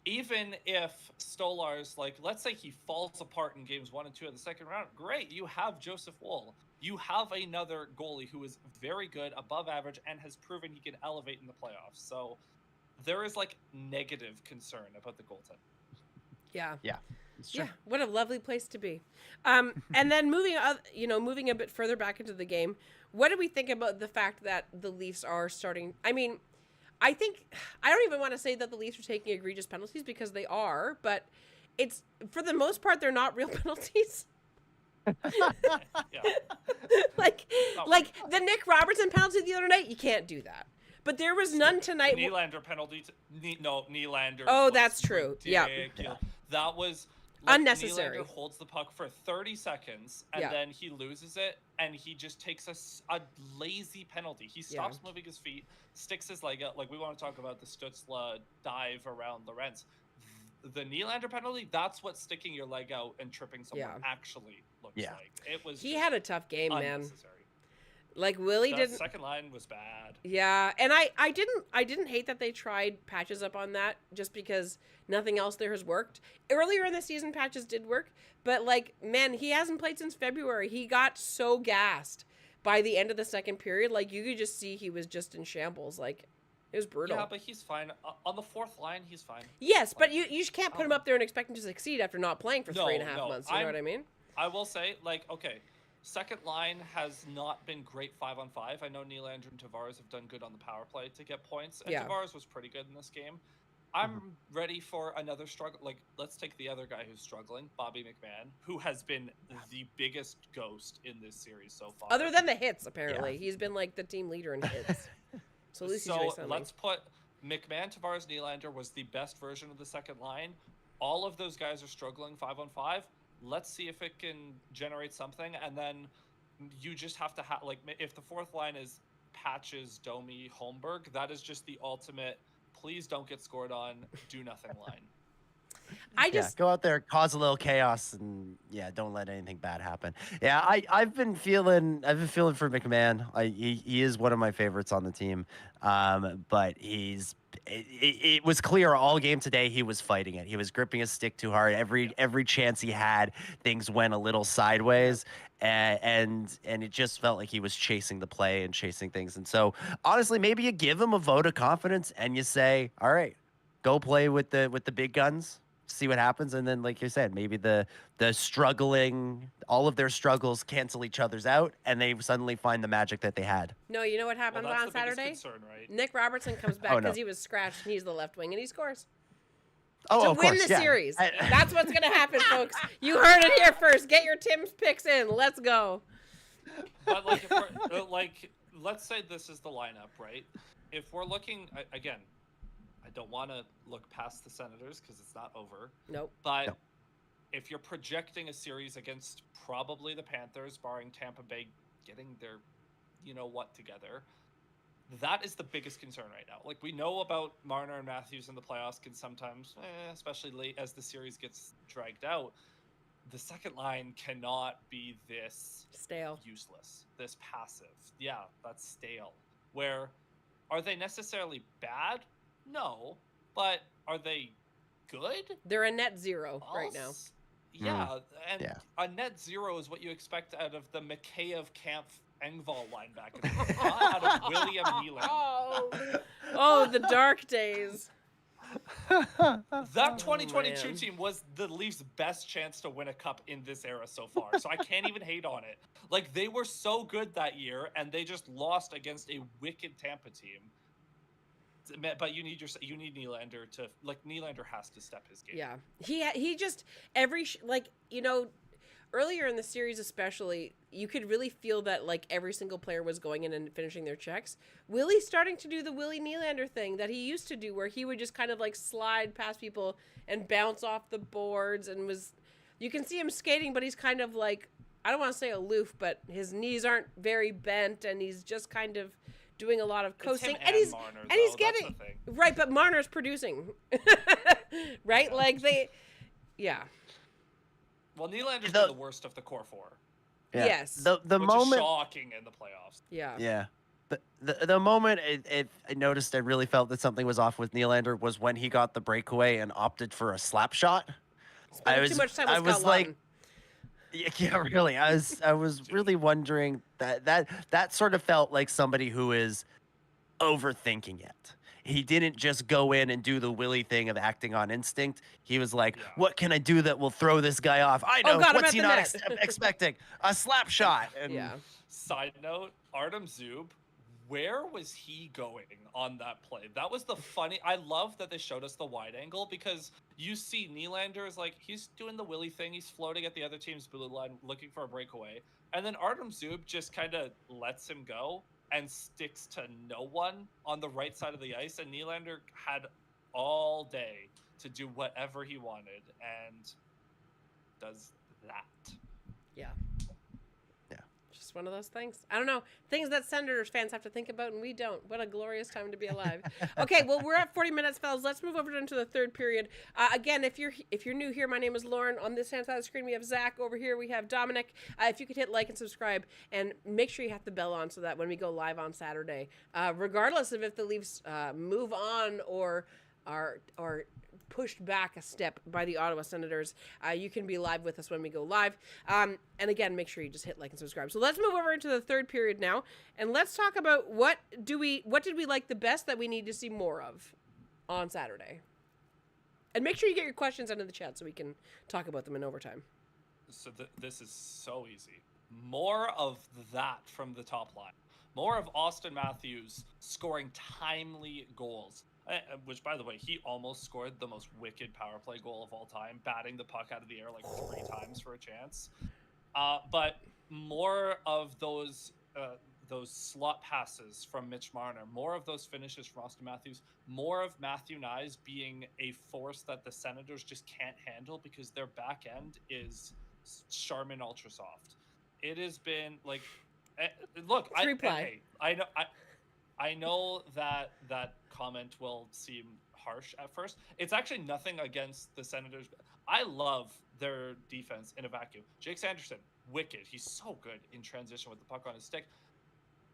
Speaker 4: even if Stolarz, like, let's say he falls apart in Games 1 and 2 of the second round, great, you have Joseph Woll. You have another goalie who is very good, above average, and has proven he can elevate in the playoffs. So there is, like, negative concern about the goaltending.
Speaker 2: Yeah.
Speaker 3: Yeah.
Speaker 2: Yeah, what a lovely place to be. And then moving a bit further back into the game, what do we think about the fact that the Leafs are starting? I mean, I don't even want to say that the Leafs are taking egregious penalties, because they are, but it's, for the most part, they're not real penalties. Like the Nick Robertson penalty the other night, you can't do that. But there was none tonight.
Speaker 4: Nylander penalty. Nylander.
Speaker 2: Oh, that's true. Yeah.
Speaker 4: That was.
Speaker 2: Unnecessary.
Speaker 4: Nylander holds the puck for 30 seconds, and then he loses it, and he just takes a lazy penalty. He stops moving his feet, sticks his leg out. Like, we want to talk about the Stützle dive around Lorentz. The Nylander penalty, that's what sticking your leg out and tripping someone actually looks like. It was.
Speaker 2: He had a tough game, man. Like,
Speaker 4: Willie didn't. Second line was bad.
Speaker 2: Yeah, and I didn't hate that they tried patches up on that, just because nothing else there has worked. Earlier in the season, patches did work, but like, man, he hasn't played since February. He got so gassed by the end of the second period. Like, you could just see he was just in shambles. Like, it was brutal.
Speaker 4: Yeah, but he's fine. On the fourth line, he's fine.
Speaker 2: Yes, but you can't put him up there and expect him to succeed after not playing for 3.5 months. You know what I mean?
Speaker 4: I will say, like, okay, second line has not been great 5-on-5. I know Nylander and Tavares have done good on the power play to get points, and Tavares was pretty good in this game. I'm ready for another struggle. Like, let's take the other guy who's struggling, Bobby McMann, who has been the biggest ghost in this series so far.
Speaker 2: Other than the hits, apparently. He's been, like, the team leader in hits. So at least he's doing something.
Speaker 4: Let's put McMann, Tavares, Nylander was the best version of the second line. All of those guys are struggling 5-on-5. Let's see if it can generate something, and then you just have to have, like, if the fourth line is Patches, Domi, Holmberg, that is just the ultimate, please don't get scored on, do nothing line.
Speaker 3: Go out there, cause a little chaos, and don't let anything bad happen. Yeah, I've been feeling for McMahon. He is one of my favorites on the team. But it was clear all game today he was fighting it. He was gripping his stick too hard. Every chance he had, things went a little sideways. And it just felt like he was chasing the play and chasing things. And so honestly, maybe you give him a vote of confidence and you say, all right, go play with the big guns. See what happens, and then, like you said, maybe the struggling, all of their struggles cancel each other's out, and they suddenly find the magic that they had.
Speaker 2: No, you know what happened on Saturday?
Speaker 4: Concern, right?
Speaker 2: Nick Robertson comes back because he was scratched, and he's the left wing, and he scores.
Speaker 3: To
Speaker 2: win the series. That's what's going to happen, folks. You heard it here first. Get your Tim's picks in. Let's go.
Speaker 4: But like, if we're, let's say this is the lineup, right? If we're looking again, I don't want to look past the Senators because it's not over.
Speaker 2: Nope.
Speaker 4: But if you're projecting a series against probably the Panthers, barring Tampa Bay getting their, together, that is the biggest concern right now. Like, we know about Marner and Matthews in the playoffs can sometimes, especially late as the series gets dragged out, the second line cannot be this
Speaker 2: stale,
Speaker 4: useless, this passive. Yeah, that's stale. Where are they necessarily bad? No, but are they good?
Speaker 2: They're a net zero right now.
Speaker 4: Yeah, and a net zero is what you expect out of the Mikheyev Camp Engvall linebacker, not out of William Nylander.
Speaker 2: Oh, the dark days.
Speaker 4: That 2022 team was the Leafs' best chance to win a cup in this era so far, so I can't even hate on it. Like, they were so good that year, and they just lost against a wicked Tampa team. But you need Nylander to, like, Nylander has to step his game.
Speaker 2: Yeah, he just earlier in the series especially, you could really feel that like every single player was going in and finishing their checks. Willie's starting to do the Willie Nylander thing that he used to do, where he would just kind of like slide past people and bounce off the boards, and you can see him skating, but he's kind of like, I don't want to say aloof, but his knees aren't very bent, and he's just kind of doing a lot of coasting,
Speaker 4: and he's getting
Speaker 2: right. But Marner's producing, right? Like
Speaker 4: Well, Nylander's the worst of the core four.
Speaker 3: Yeah.
Speaker 2: Yes.
Speaker 3: The
Speaker 4: which
Speaker 3: moment
Speaker 4: is shocking in the playoffs.
Speaker 2: Yeah.
Speaker 3: Yeah. The moment I noticed I really felt that something was off with Nylander was when he got the breakaway and opted for a slap shot.
Speaker 2: Spending too much time with Scott
Speaker 3: like,
Speaker 2: Laughton.
Speaker 3: yeah, really. I was really wondering that sort of felt like somebody who is overthinking it. He didn't just go in and do the Willie thing of acting on instinct. He was like, what can I do that will throw this guy off? I know. What's he not expecting? A slap shot. And
Speaker 4: Side note, Artem Zub, where was he going on that play? That was the funny. I love that they showed us the wide angle, because you see Nylander is like, he's doing the Willie thing. He's floating at the other team's blue line looking for a breakaway. And then Artem Zub just kind of lets him go and sticks to no one on the right side of the ice, and Nylander had all day to do whatever he wanted, and does that.
Speaker 2: Yeah. Just one of those things. I don't know. Things that Senators fans have to think about, and we don't. What a glorious time to be alive. Okay, well, we're at 40 minutes, fellas. Let's move over into the third period. Again, if you're new here, my name is Lauren. On this hand side of the screen, we have Zach. Over here, we have Dominic. If you could hit like and subscribe, and make sure you have the bell on so that when we go live on Saturday, regardless of if the Leafs move on or are pushed back a step by the Ottawa Senators, you can be live with us when we go live. And again, make sure you just hit like and subscribe. So let's move over into the third period now, and let's talk about what did we like the best that we need to see more of on Saturday. And make sure you get your questions into the chat so we can talk about them in overtime.
Speaker 4: So this is so easy. More of that from the top line. More of Austin Matthews scoring timely goals. Which, by the way, he almost scored the most wicked power play goal of all time, batting the puck out of the air like 3 times for a chance. But more of those slot passes from Mitch Marner, more of those finishes from Austin Matthews, more of Matthew Nyes being a force that the Senators just can't handle because their back end is Charmin Ultra Soft. It has been like, look, I know. I know that that comment will seem harsh at first. It's actually nothing against the Senators. I love their defense in a vacuum. Jake Sanderson, wicked. He's so good in transition with the puck on his stick.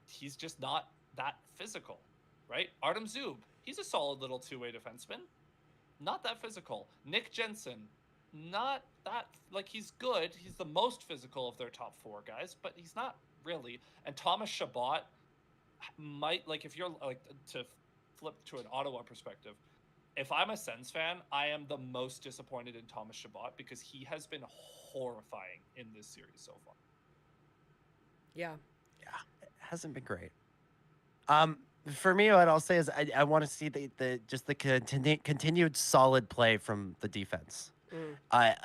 Speaker 4: He's just not that physical, right? Artem Zub, he's a solid little two-way defenseman. Not that physical. Nick Jensen, not that, like, he's good. He's the most physical of their top four guys, but he's not really. And Thomas Chabot might, like, if you're, like, to flip to an Ottawa perspective, if I'm a Sens fan, I am the most disappointed in Thomas Chabot because he has been horrifying in this series so far.
Speaker 2: Yeah.
Speaker 3: Yeah, it hasn't been great. For me, what I'll say is I want to see the continued solid play from the defense.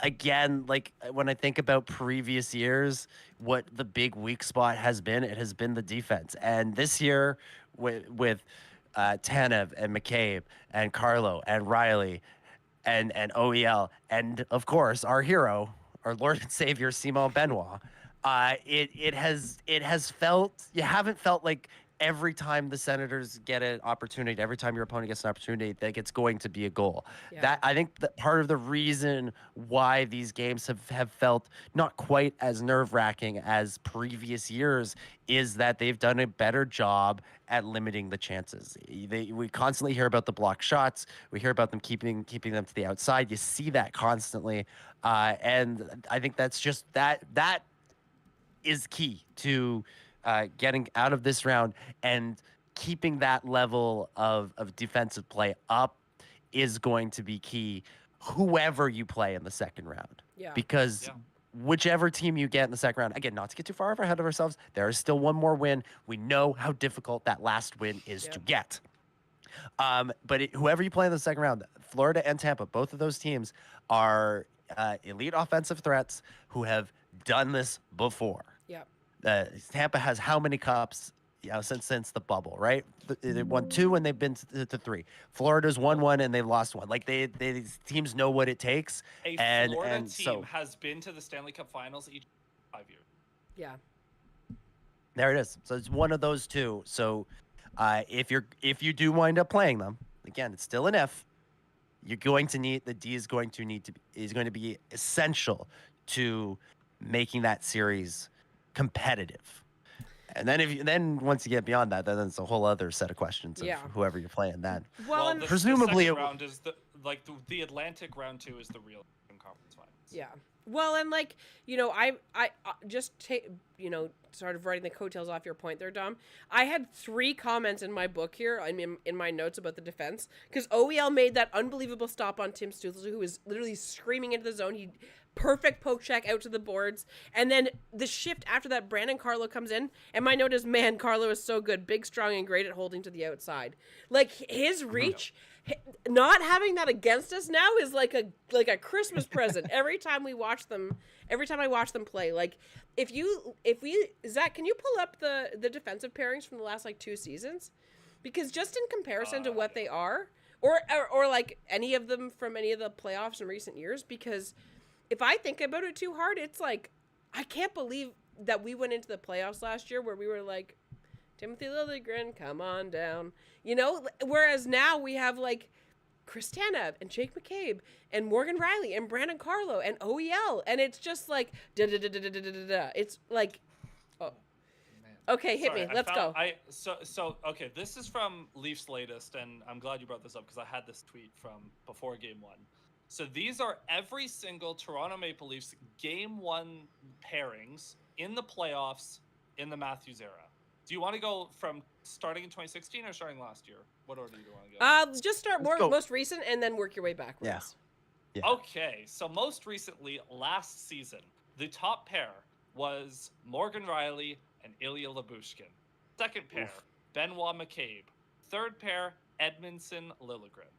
Speaker 3: Again, like when I think about previous years, what the big weak spot has been, it has been the defense. And this year, with Tanev and McCabe and Carlo and Riley and OEL and of course our hero, our Lord and Savior Simon Benoit, it has felt, you haven't felt like every time the Senators get an opportunity, every time your opponent gets an opportunity, that it's going to be a goal.
Speaker 2: Yeah.
Speaker 3: That I think that part of the reason why these games have felt not quite as nerve-wracking as previous years is that they've done a better job at limiting the chances. We constantly hear about the block shots. We hear about them keeping them to the outside. You see that constantly, and I think that's just that is key to getting out of this round, and keeping that level of defensive play up is going to be key, whoever you play in the second round.
Speaker 2: Yeah.
Speaker 3: Because whichever team you get in the second round, again, not to get too far ahead of ourselves, there is still one more win. We know how difficult that last win is to get. But whoever you play in the second round, Florida and Tampa, both of those teams are elite offensive threats who have done this before.
Speaker 2: Yeah.
Speaker 3: Tampa has how many cups, since the bubble, right? They won 2 and they've been to 3. Florida's won 1 and they lost 1. Like these teams know what it takes.
Speaker 4: A Florida team has been to the Stanley Cup Finals each 5 years.
Speaker 2: Yeah.
Speaker 3: There it is. So it's one of those two. So if you do wind up playing them, again, it's still an if. You're going to need, the D is going to be essential to making that series competitive. And then once you get beyond that, then it's a whole other set of questions of whoever you're playing then.
Speaker 2: Well,
Speaker 4: and
Speaker 3: presumably
Speaker 4: the round is the Atlantic round 2 is the real conference finals.
Speaker 2: Yeah. Well, and like, I just sort of writing the coattails off your point there, Dom. I had 3 comments in my book here, I mean, in my notes about the defense, because OEL made that unbelievable stop on Tim Stützle, who was literally screaming into the zone. He perfect poke check out to the boards, and then the shift after that, Brandon Carlo comes in, and my note is, man, Carlo is so good, big, strong, and great at holding to the outside. Like his reach. Not having that against us now is like a Christmas present every time I watch them play. Like if we Zach, can you pull up the defensive pairings from the last 2 seasons? Because just in comparison to what they are, or like any of them from any of the playoffs in recent years, because if I think about it too hard, it's like, I can't believe that we went into the playoffs last year where we were like, Timothy Liljegren, come on down. Whereas now we have Chris Tanev and Jake McCabe and Morgan Riley and Brandon Carlo and OEL. And it's just like, da-da-da-da-da-da-da-da. It's like, oh. Okay, hit me. Let's go.
Speaker 4: Okay, this is from Leafs latest, and I'm glad you brought this up because I had this tweet from before Game 1. So these are every single Toronto Maple Leafs Game 1 pairings in the playoffs in the Matthews era. Do you want to go from starting in 2016 or starting last year? What order do you want to go?
Speaker 2: Just start most recent and then work your way backwards.
Speaker 3: Yeah.
Speaker 4: Okay, so most recently, last season, the top pair was Morgan Riley and Ilya Lyubushkin. Second pair, Benoit McCabe. Third pair, Edmundson Liljegren.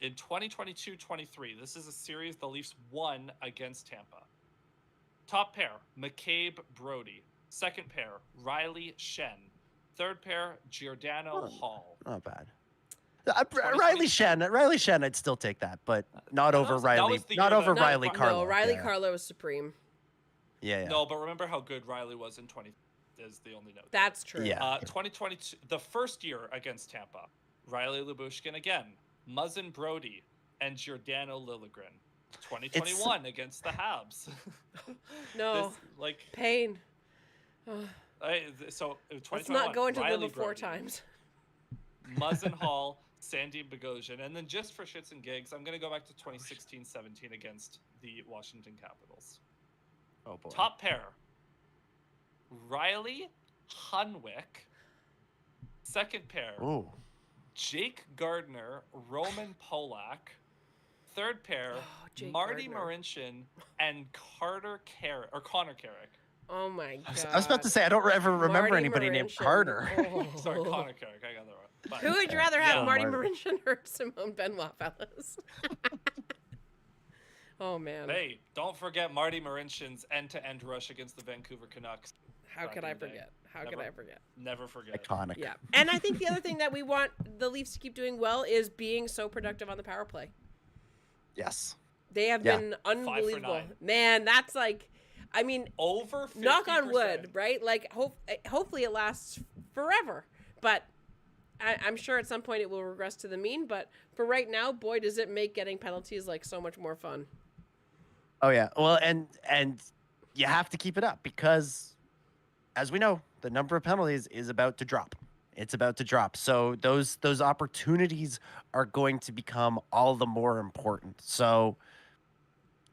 Speaker 4: In 2022-23, this is a series the Leafs won against Tampa. Top pair, McCabe Brody. Second pair, Riley Shen. Third pair, Giordano Hall.
Speaker 3: Not bad. Riley Shen, I'd still take that, but not over Riley. Not over Riley Carlo.
Speaker 2: No, Riley Carlo is supreme.
Speaker 3: Yeah.
Speaker 4: No, but remember how good Riley was in is the only note.
Speaker 2: That's true.
Speaker 3: Yeah.
Speaker 4: 2022, the first year against Tampa, Riley Lyubushkin again, Muzzin Brody, and Giordano Liljegren. 2021 against the Habs.
Speaker 2: No, Payne.
Speaker 4: So
Speaker 2: Let's not go into
Speaker 4: Riley
Speaker 2: them 4
Speaker 4: Brody,
Speaker 2: times.
Speaker 4: Muzzin Hall, Sandy Bogosian, and then just for shits and gigs, I'm going to go back to 2016-17 against the Washington Capitals.
Speaker 3: Oh boy.
Speaker 4: Top pair, Riley Hunwick. Second pair,
Speaker 3: Ooh.
Speaker 4: Jake Gardner, Roman Polak. Third pair,
Speaker 2: Jake
Speaker 4: Marty
Speaker 2: Gardner.
Speaker 4: Marincin and Connor Carrick.
Speaker 2: Oh my god.
Speaker 3: I was about to say, I don't ever remember
Speaker 2: Marty
Speaker 3: anybody named
Speaker 2: Marincin.
Speaker 3: Carter.
Speaker 2: Oh.
Speaker 4: Sorry, Connor Carrick. I got that wrong. But,
Speaker 2: Who would you rather have,
Speaker 4: Yeah.
Speaker 2: Marty
Speaker 3: Marty.
Speaker 2: Marincin or Simone Benoit, fellas? Oh man.
Speaker 4: hey, don't forget Marty Marincin's end-to-end rush against the Vancouver Canucks.
Speaker 2: How could
Speaker 4: back
Speaker 2: I
Speaker 4: in the day.
Speaker 2: forget? How could I forget?
Speaker 4: Never forget.
Speaker 3: Iconic.
Speaker 2: Yeah. And I think the other thing that we want the Leafs to keep doing well is being so productive on the power play.
Speaker 3: Yes.
Speaker 2: They have
Speaker 3: Yeah.
Speaker 2: been
Speaker 4: 5 for
Speaker 2: unbelievable.
Speaker 4: 9.
Speaker 2: Man, that's like, I mean,
Speaker 4: Over 50%.
Speaker 2: knock on wood, right? Like, hopefully it lasts forever. But I'm sure at some point it will regress to the mean. But for right now, boy, does it make getting penalties like so much more fun.
Speaker 3: Oh yeah. Well, and you have to keep it up because, as we know, the number of penalties is about to drop. It's about to drop. So those opportunities are going to become all the more important. So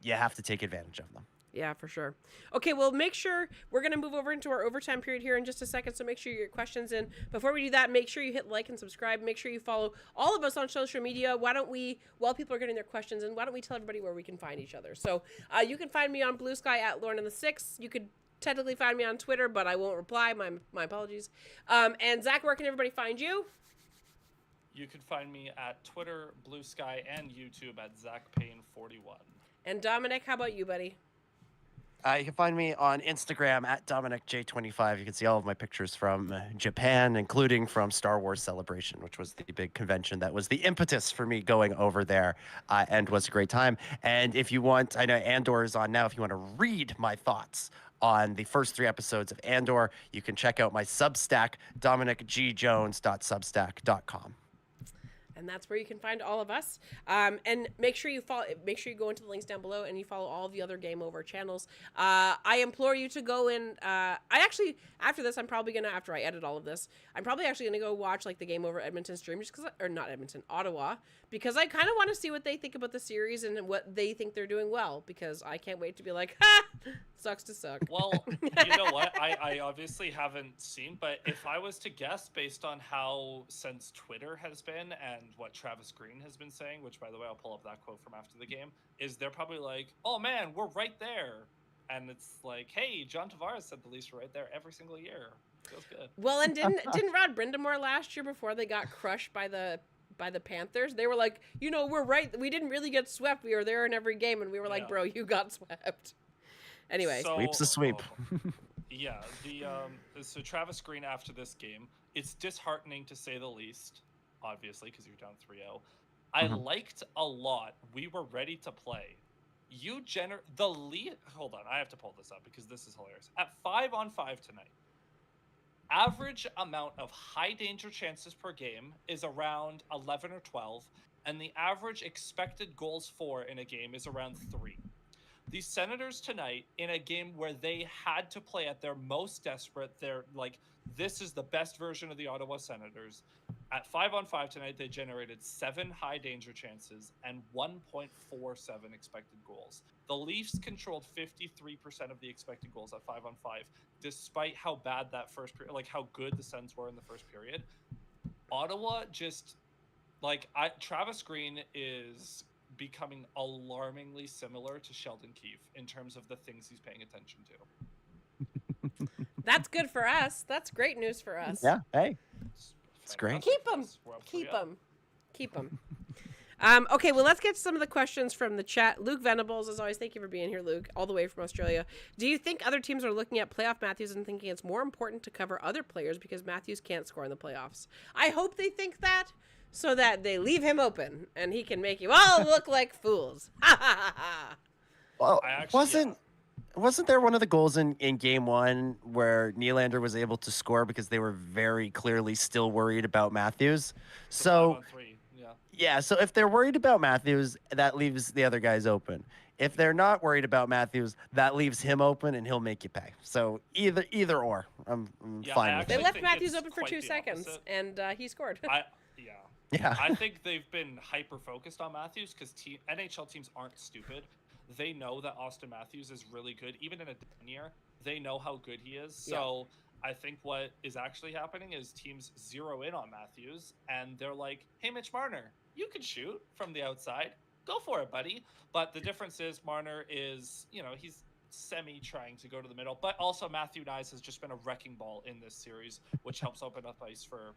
Speaker 3: you have to take advantage of them.
Speaker 2: Yeah, for sure. Okay, well, make sure we're going to move over into our overtime period here in just a second, so make sure you get questions in. Before we do that, make sure you hit like and subscribe. Make sure you follow all of us on social media. Why don't we, while people are getting their questions in, why don't we tell everybody where we can find each other? So you can find me on Blue Sky at Lauren and the Six. You could technically find me on Twitter, but I won't reply. My apologies. And Zach, where can everybody find you?
Speaker 4: You can find me at Twitter, Blue Sky, and YouTube at Zach Payne 41.
Speaker 2: And Dominic, how about you, buddy?
Speaker 3: You can find me on Instagram at DominicJ25. You can see all of my pictures from Japan, including from Star Wars Celebration, which was the big convention that was the impetus for me going over there and was a great time. And if you want, I know Andor is on now. If you want to read my thoughts on the first 3 episodes of Andor, you can check out my Substack, DominicGJones.substack.com.
Speaker 2: And that's where you can find all of us. And make sure you go into the links down below and you follow all the other Game Over channels. I implore you to go in. After this, I'm probably gonna, after I edit all of this, I'm probably actually gonna go watch like the Game Over Edmonton stream, just because, or not Edmonton, Ottawa, because I kind of want to see what they think about the series and what they think they're doing well. Because I can't wait to be like, ha, sucks to suck.
Speaker 4: Well, you know what? I obviously haven't seen, but if I was to guess based on how since Twitter has been and what Travis Green has been saying, which by the way, I'll pull up that quote from after the game, is they're probably like, oh man, we're right there. And it's like, hey, John Tavares said the Leafs were right there every single year. Feels good.
Speaker 2: Well, and didn't Rod Brindamore last year, before they got crushed by the Panthers, they were like, you know, we're right. We didn't really get swept. We were there in every game, and we were like,
Speaker 4: Yeah.
Speaker 2: bro, you got swept. Anyway.
Speaker 4: So,
Speaker 3: Sweep's a sweep.
Speaker 4: Yeah, so Travis Green after this game, it's disheartening to say the least, obviously, because you're down 3-0. I liked a lot. We were ready to play. Hold on, I have to pull this up because this is hilarious. At 5-on-5 tonight, average amount of high danger chances per game is around 11 or 12, and the average expected goals for in a game is around 3. The Senators tonight, in a game where they had to play at their most desperate, they're like, this is the best version of the Ottawa Senators. At 5-on-5 tonight, they generated 7 high danger chances and 1.47 expected goals. The Leafs controlled 53% of the expected goals at 5-on-5, despite how bad that first period, like how good the Sens were in the first period. Ottawa just, Travis Green is becoming alarmingly similar to Sheldon Keefe in terms of the things he's paying attention to.
Speaker 2: That's good for us. That's great news for us.
Speaker 3: Yeah. Hey. It's great.
Speaker 2: Keep them. Keep them. Keep them. Okay, well, let's get to some of the questions from the chat. Luke Venables, as always, thank you for being here, Luke, all the way from Australia. Do you think other teams are looking at playoff Matthews and thinking it's more important to cover other players because Matthews can't score in the playoffs? I hope they think that, so that they leave him open and he can make you all look like fools. Ha ha ha ha.
Speaker 3: Well,
Speaker 4: I actually,
Speaker 3: Wasn't there one of the goals in game one where Nylander was able to score because they were very clearly still worried about Matthews?
Speaker 4: The
Speaker 3: So
Speaker 4: 5-on-3, yeah.
Speaker 3: yeah, so if they're worried about Matthews, that leaves the other guys open. If they're not worried about Matthews, that leaves him open and he'll make you pay. So either or, I'm
Speaker 4: Yeah,
Speaker 3: fine
Speaker 4: I
Speaker 3: with
Speaker 2: They
Speaker 3: it.
Speaker 4: actually
Speaker 2: left
Speaker 4: think
Speaker 2: Matthews
Speaker 4: it's
Speaker 2: open for
Speaker 4: quite
Speaker 2: 2
Speaker 4: the
Speaker 2: seconds,
Speaker 4: opposite.
Speaker 2: and he scored.
Speaker 4: Yeah.
Speaker 3: Yeah.
Speaker 4: I think they've been hyper focused on Matthews because NHL teams aren't stupid. They know that Austin Matthews is really good, even in a down year. They know how good he is. So I think what is actually happening is teams zero in on Matthews, and they're like, "Hey, Mitch Marner, you can shoot from the outside. Go for it, buddy." But the difference is Marner is, he's semi trying to go to the middle, but also Matthew Nyes has just been a wrecking ball in this series, which helps open up ice for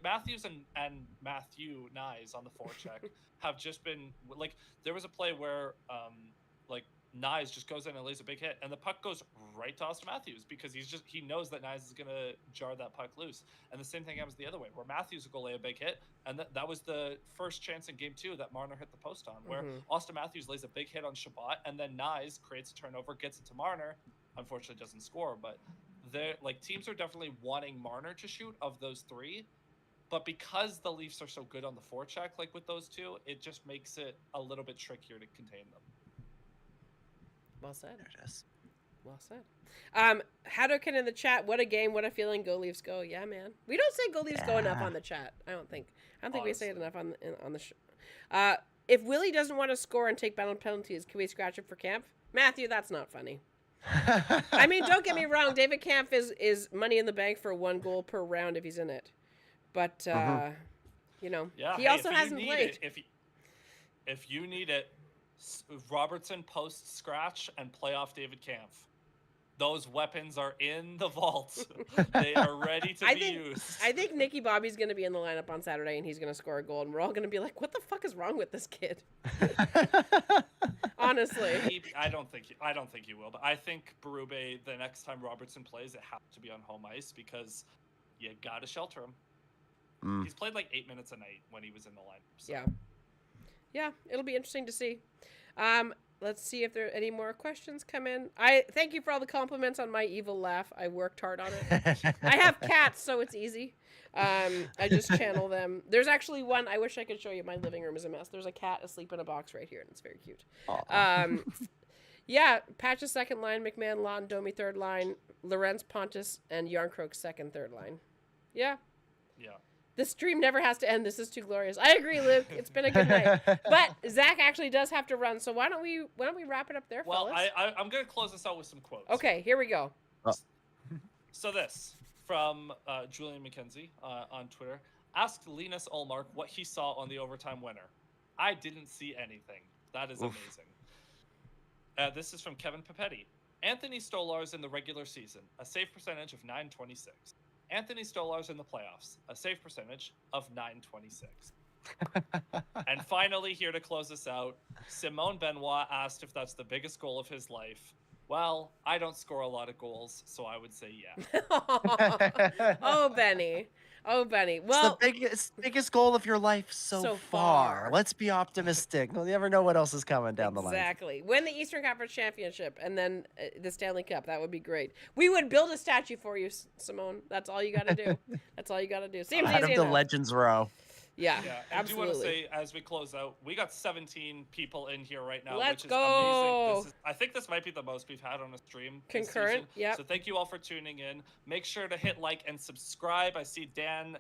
Speaker 4: Matthews and Matthew Nyes on the forecheck have just been like, there was a play where Nyes just goes in and lays a big hit, and the puck goes right to Austin Matthews because he knows that Nyes is gonna jar that puck loose. And the same thing happens the other way, where Matthews will go lay a big hit, and that was the first chance in game 2 that Marner hit the post on, where Austin Matthews lays a big hit on Shabbat, and then Nyes creates a turnover, gets it to Marner, unfortunately doesn't score, but teams are definitely wanting Marner to shoot of those three. But because the Leafs are so good on the forecheck, like with those two, it just makes it a little bit trickier to contain them.
Speaker 2: Well said.
Speaker 3: There it is.
Speaker 2: Well said. Hadouken in the chat. What a game. What a feeling. Go Leafs go. Yeah, man. We don't say go Leafs go enough on the chat. I don't think we say it enough on the show. If Willie doesn't want to score and take penalties, can we scratch him for Kampf? Matthew, that's not funny. I mean, don't get me wrong. David Kampf is money in the bank for 1 goal per round if he's in it. But, he also hasn't played.
Speaker 4: If you need it, Robertson post scratch and play off David Kampf. Those weapons are in the vault. They are ready to be used.
Speaker 2: I think Nicky Bobby's going to be in the lineup on Saturday, and he's going to score a goal, and we're all going to be like, "What the fuck is wrong with this kid?" Honestly,
Speaker 4: I don't think he will. But I think Berube, the next time Robertson plays, it has to be on home ice because you got to shelter him. He's played like 8 minutes a night when he was in the lineup. So.
Speaker 2: Yeah, it'll be interesting to see. Let's see if there are any more questions come in. I thank you for all the compliments on my evil laugh. I worked hard on it. I have cats, so it's easy. I just channel them. There's actually one. I wish I could show you. My living room is a mess. There's a cat asleep in a box right here, and it's very cute. Yeah, Patch's second line, McMahon, Lawton, Domi third line, Lorenz, Pontus, and Yarncroke second, third line. Yeah. This stream never has to end. This is too glorious. I agree, Luke. It's been a good night. But Zach actually does have to run, so why don't we wrap it up there, fellas?
Speaker 4: Well, I'm going to close this out with some quotes.
Speaker 2: Okay, here we go.
Speaker 4: So this, from Julian McKenzie on Twitter, asked Linus Ullmark what he saw on the overtime winner. I didn't see anything. That is amazing. This is from Kevin Papetti. Anthony Stolarz in the regular season, a save percentage of .926. Anthony Stolarz in the playoffs, a save percentage of .926. And finally, here to close us out, Simone Benoit asked if that's the biggest goal of his life. Well, I don't score a lot of goals, so I would say yeah.
Speaker 2: Oh, Benny. Well,
Speaker 3: it's the biggest goal of your life so far. Let's be optimistic. We'll never know what else is coming down the line.
Speaker 2: Exactly. Win the Eastern Conference Championship and then the Stanley Cup. That would be great. We would build a statue for you, Simone. That's all you got to do. That's all you got to do. Seems
Speaker 3: Out
Speaker 2: easy
Speaker 3: of the
Speaker 2: enough.
Speaker 3: Legends row.
Speaker 2: Yeah,
Speaker 4: I
Speaker 2: absolutely.
Speaker 4: do want to say, as we close out, we got 17 people in here right now,
Speaker 2: Let's
Speaker 4: which is
Speaker 2: go.
Speaker 4: amazing. I think this might be the most we've had on a stream
Speaker 2: Concurrent,
Speaker 4: this season.
Speaker 2: yep.
Speaker 4: So thank you all for tuning in. Make sure to hit like and subscribe. I see Dan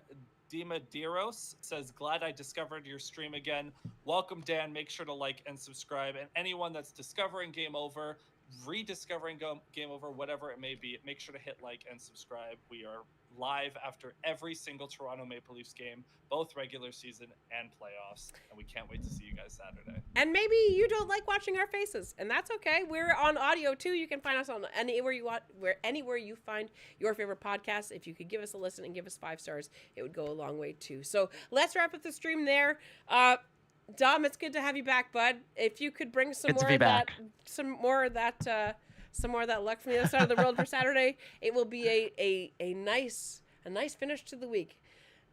Speaker 4: Dimadiros says, glad I discovered your stream again. Welcome, Dan. Make sure to like and subscribe. And anyone that's discovering Game Over, rediscovering Game Over, whatever it may be, make sure to hit like and subscribe. We are live after every single Toronto Maple Leafs game, both regular season and playoffs, and we can't wait to see you guys Saturday.
Speaker 2: And maybe you don't like watching our faces, and that's okay. We're on audio too. You can find us on anywhere you find your favorite podcast. If you could give us a listen and give us 5 stars, it would go a long way too. So let's wrap up the stream there. Dom, it's good to have you back, bud. If you could bring some more of that luck from the other side of the world for Saturday, it will be a nice finish to the week.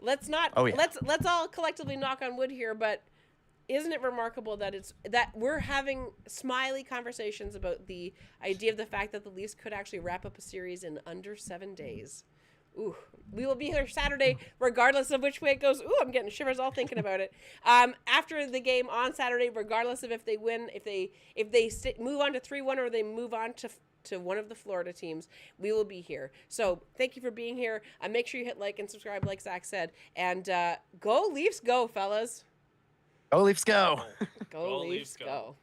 Speaker 2: Let's all collectively knock on wood here, but isn't it remarkable that we're having smiley conversations about the idea of the fact that the Leafs could actually wrap up a series in under 7 days? Ooh, we will be here Saturday, regardless of which way it goes. Ooh, I'm getting shivers all thinking about it. After the game on Saturday, regardless of if they win, if they move on to 3-1 or they move on to one of the Florida teams, we will be here. So thank you for being here. Make sure you hit like and subscribe, like Zach said, and go Leafs, go, fellas.
Speaker 3: Go Leafs, go.
Speaker 2: Go Leafs, go.